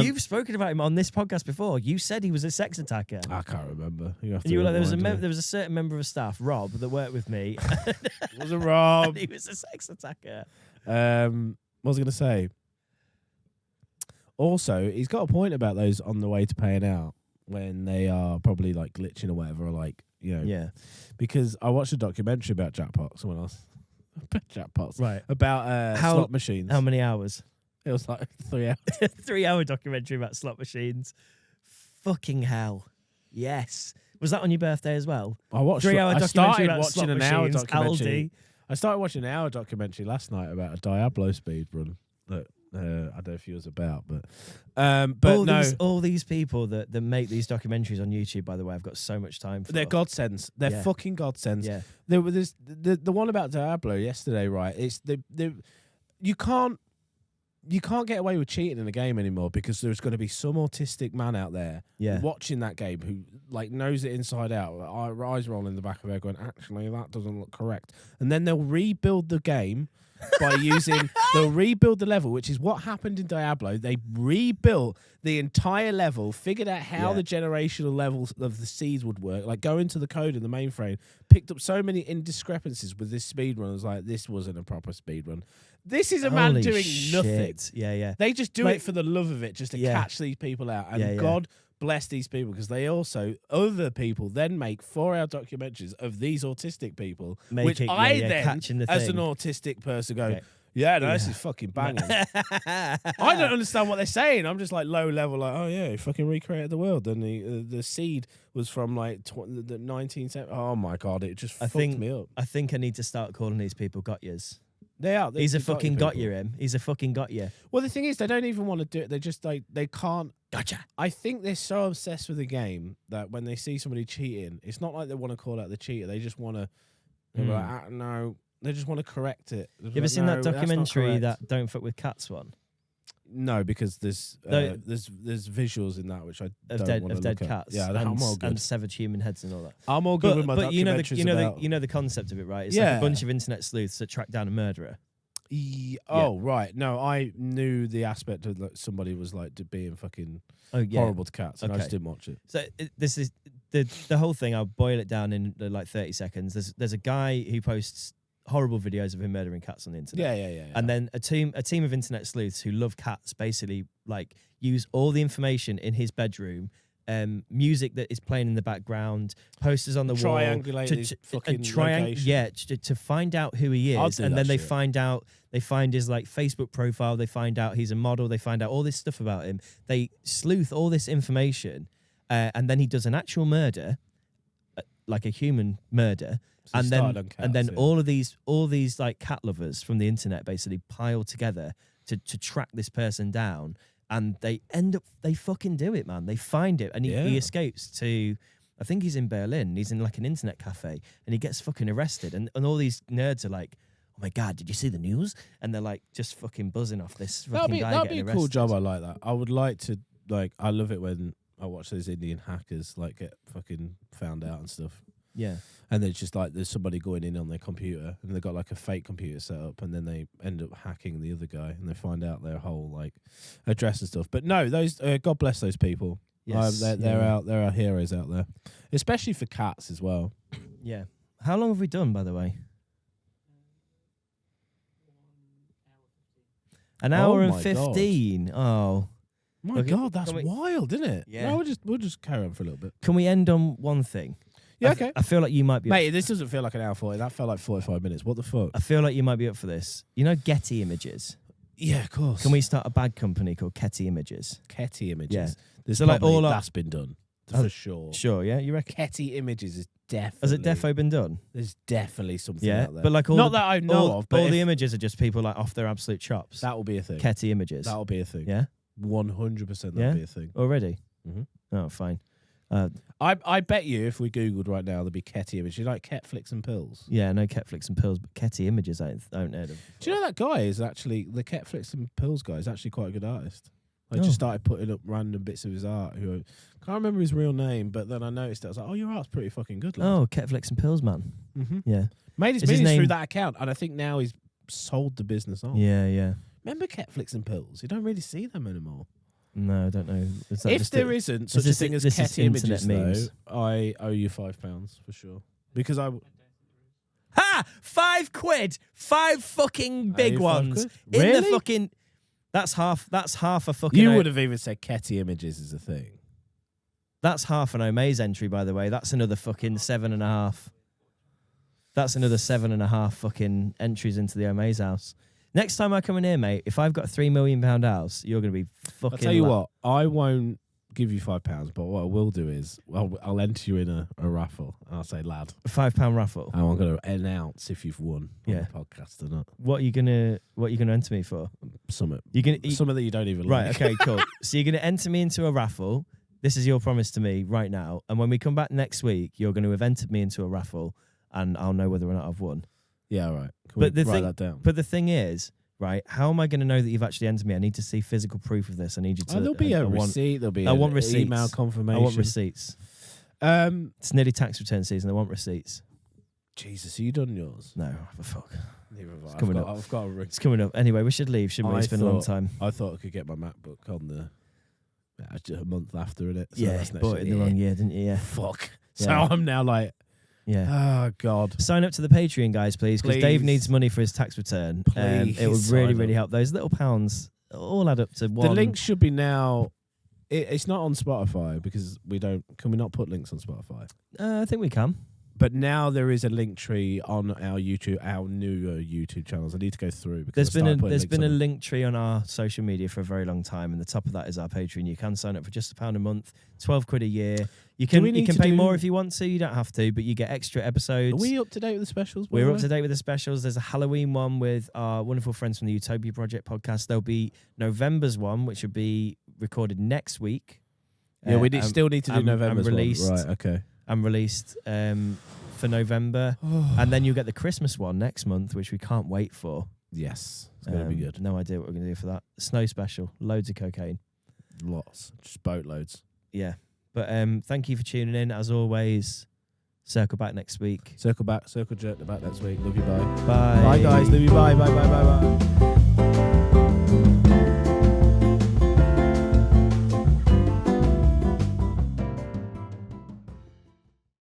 You've spoken about him on this podcast before. You said he was a sex attacker. I can't remember. You were like, there was a certain member of staff, Rob, that worked with me. It wasn't Rob. He was a sex attacker. What was I going to say? Also, he's got a point about those on the way to paying out when they are probably like glitching or whatever, or like, Yeah. Because I watched a documentary about jackpots. Someone else. Jackpots. Right. About slot machines. How many hours? It was like 3 hours. 3-hour documentary about slot machines. Fucking hell. Yes. Was that on your birthday as well? I watched 3-hour documentary about slot machines, documentary. Aldi. I started watching an hour documentary last night about a Diablo speed run. I don't know if he was about, but all these people that make these documentaries on YouTube, by the way, I've got so much time for. They're godsends. They're fucking godsends. Yeah. There was the one about Diablo yesterday, right? It's you can't get away with cheating in a game anymore because there's going to be some autistic man out there watching that game who like knows it inside out, eyes rolling in the back of their head going, actually, that doesn't look correct. And then they'll rebuild the game by they'll rebuild the level, which is what happened in Diablo. They rebuilt the entire level, figured out how the generational levels of the seeds would work, like go into the code in the mainframe, picked up so many indiscrepancies with this speedrun. I was like, this wasn't a proper speedrun. This is a man doing nothing. Yeah. They just do it for the love of it, just to catch these people out. And God bless these people, because other people then make 4-hour documentaries of these autistic people, which I then, as an autistic person, go, this is fucking banging. I don't understand what they're saying. I'm just like low level, like, oh yeah, he fucking recreated the world. And the seed was from like the 1970s. Oh my God, it just fucked me up. I think I need to start calling these people got yous. They are. He's a fucking got you, him. He's a fucking got you. Well, the thing is, they don't even want to do it. They just they can't. Gotcha. I think they're so obsessed with the game that when they see somebody cheating, it's not like they want to call out the cheater. They just want to. They're like, no. They just want to correct it. You ever seen that documentary, that Don't Fuck with Cats one? No, because there's visuals in that which I don't want to look dead cats, at. Yeah, I'm all good. And severed human heads and all that. I'm all good with my documentaries but you know the concept of it, right? It's like a bunch of internet sleuths that track down a murderer. Right. No, I knew the aspect of like, somebody was like being fucking horrible to cats, and I just didn't watch it. So this is the whole thing. I'll boil it down in like 30 seconds. There's a guy who posts horrible videos of him murdering cats on the internet. Yeah. And then a team of internet sleuths who love cats basically like use all the information in his bedroom, music that is playing in the background, posters on the wall, to find out who he is, and then they find his like Facebook profile, they find out he's a model, they find out all this stuff about him, they sleuth all this information, and then he does an actual murder, like a human murder. So and then all these like cat lovers from the internet basically pile together to track this person down, and they fucking do it, man. They find it, and he escapes to, I think he's in Berlin. He's in like an internet cafe, and he gets fucking arrested, and all these nerds are like, oh my God, did you see the news? And they're like just fucking buzzing off this fucking guy getting arrested. That'd be a cool job. I like that. I would like to, like, I love it when I watch those Indian hackers like get fucking found out and stuff. Yeah. And it's just like there's somebody going in on their computer, and they've got like a fake computer set up, and then they end up hacking the other guy, and they find out their whole like address and stuff. But no, those God bless those people. Yes, they're out. They're our heroes out there, especially for cats as well. Yeah. How long have we done, by the way? An hour and 15. Oh. My God, that's wild, isn't it? Yeah. No, we'll just carry on for a little bit. Can we end on one thing? Yeah, okay. I feel like you might be... Mate, this doesn't feel like an hour 40. That felt like 45 minutes. What the fuck? I feel like you might be up for this. You know Getty Images? Yeah, of course. Can we start a bag company called Ketty Images? Ketty Images? Yeah. There's like that's been done. For sure. Sure, yeah? You reckon? Ketty Images is definitely... Has it defo been done? There's definitely something out there. But like not that I know of, but all the images are just people like off their absolute chops. That will be a thing. Ketty Images. That'll be a thing. Yeah? 100% that'll be a thing. Already? Mm-hmm. Oh, fine. I bet you if we Googled right now, there'd be Ketty Images. You like Ketflix and Pills? Yeah, no Ketflix and Pills, but Ketty Images I don't know them. Do you know that guy is actually, the Ketflix and Pills guy is actually quite a good artist. I just started putting up random bits of his art. Who I can't remember his real name, but then I noticed it. I was like, oh, your art's pretty fucking good. Lad. Oh, Ketflix and Pills, man. Mm-hmm. Yeah. Made his millions through that account, and I think now he's sold the business on. Yeah. Remember Ketflix and Pills? You don't really see them anymore. No, I don't know. If there isn't such a thing as Ketty Images, though, I owe you £5 for sure. Because I... Ha! £5! 5 fucking big ones. Really? In the fucking... That's half a fucking... You would have even said Ketty Images is a thing. That's half an Omaze entry, by the way. That's another fucking 7.5. That's another 7.5 fucking entries into the Omaze house. Next time I come in here, mate, if I've got a £3 million house, you're going to be fucking... I'll tell you what, I won't give you £5, but what I will do is I'll enter you in a raffle. And I'll say, lad. A £5 raffle? And I'm going to announce if you've won on the podcast or not. What are you gonna enter me for? something. You're gonna Something that you don't even right. like. Okay, cool. So you're gonna enter me into a raffle. This is your promise to me right now. And when we come back next week, you're going to have entered me into a raffle, and I'll know whether or not I've won. Yeah, all right. Can But we the write thing, that down? but the thing is, right? How am I going to know that you've actually entered me? I need to see physical proof of this. I need you to. There'll be I a want, receipt. There'll be I want an receipts. email confirmation. I want receipts. It's nearly tax return season. I want receipts. Jesus, are you done yours? No, for fuck. Neither have I. coming up. I've got a ring. It's coming up. Anyway, we should leave, shouldn't we? It's been a long time. I thought I could get my MacBook on the a month after it. So Yeah, that's you bought it in the wrong year, didn't you? Yeah. Fuck. Yeah. So I'm now like, Yeah. oh God. Sign up to the Patreon, guys, please, because Dave Please. needs money for his tax return. Please It would really, sign really up. help. Those little pounds all add up to one. The link should be now. It's not on Spotify because we don't. Can we not put links on Spotify? I think we can. But now there is a link tree on our YouTube, our newer YouTube channels. I need to go through because There's been a link tree on our social media for a very long time, and the top of that is our Patreon. You can sign up for just £1 a month, £12 a year. You Do can we need to pay do- more if you want to. You don't have to, but you get extra episodes. Are we up to date with the specials? by the We're up way? to date with the specials. There's a Halloween one with our wonderful friends from the Utopia Project podcast. There'll be November's one, which will be recorded next week. Yeah, we still need to do November's one. released. Right, okay. And released for November. And then you'll get the Christmas one next month, which we can't wait for. Yes, it's going to be good. No idea what we're going to do for that. Snow special. Loads of cocaine. Lots. Just boatloads. Yeah. But thank you for tuning in. As always, circle back next week. Circle back, circle jerk the back next week. Love you, bye. Bye. Bye, guys. Love you, bye, bye, bye, bye, bye.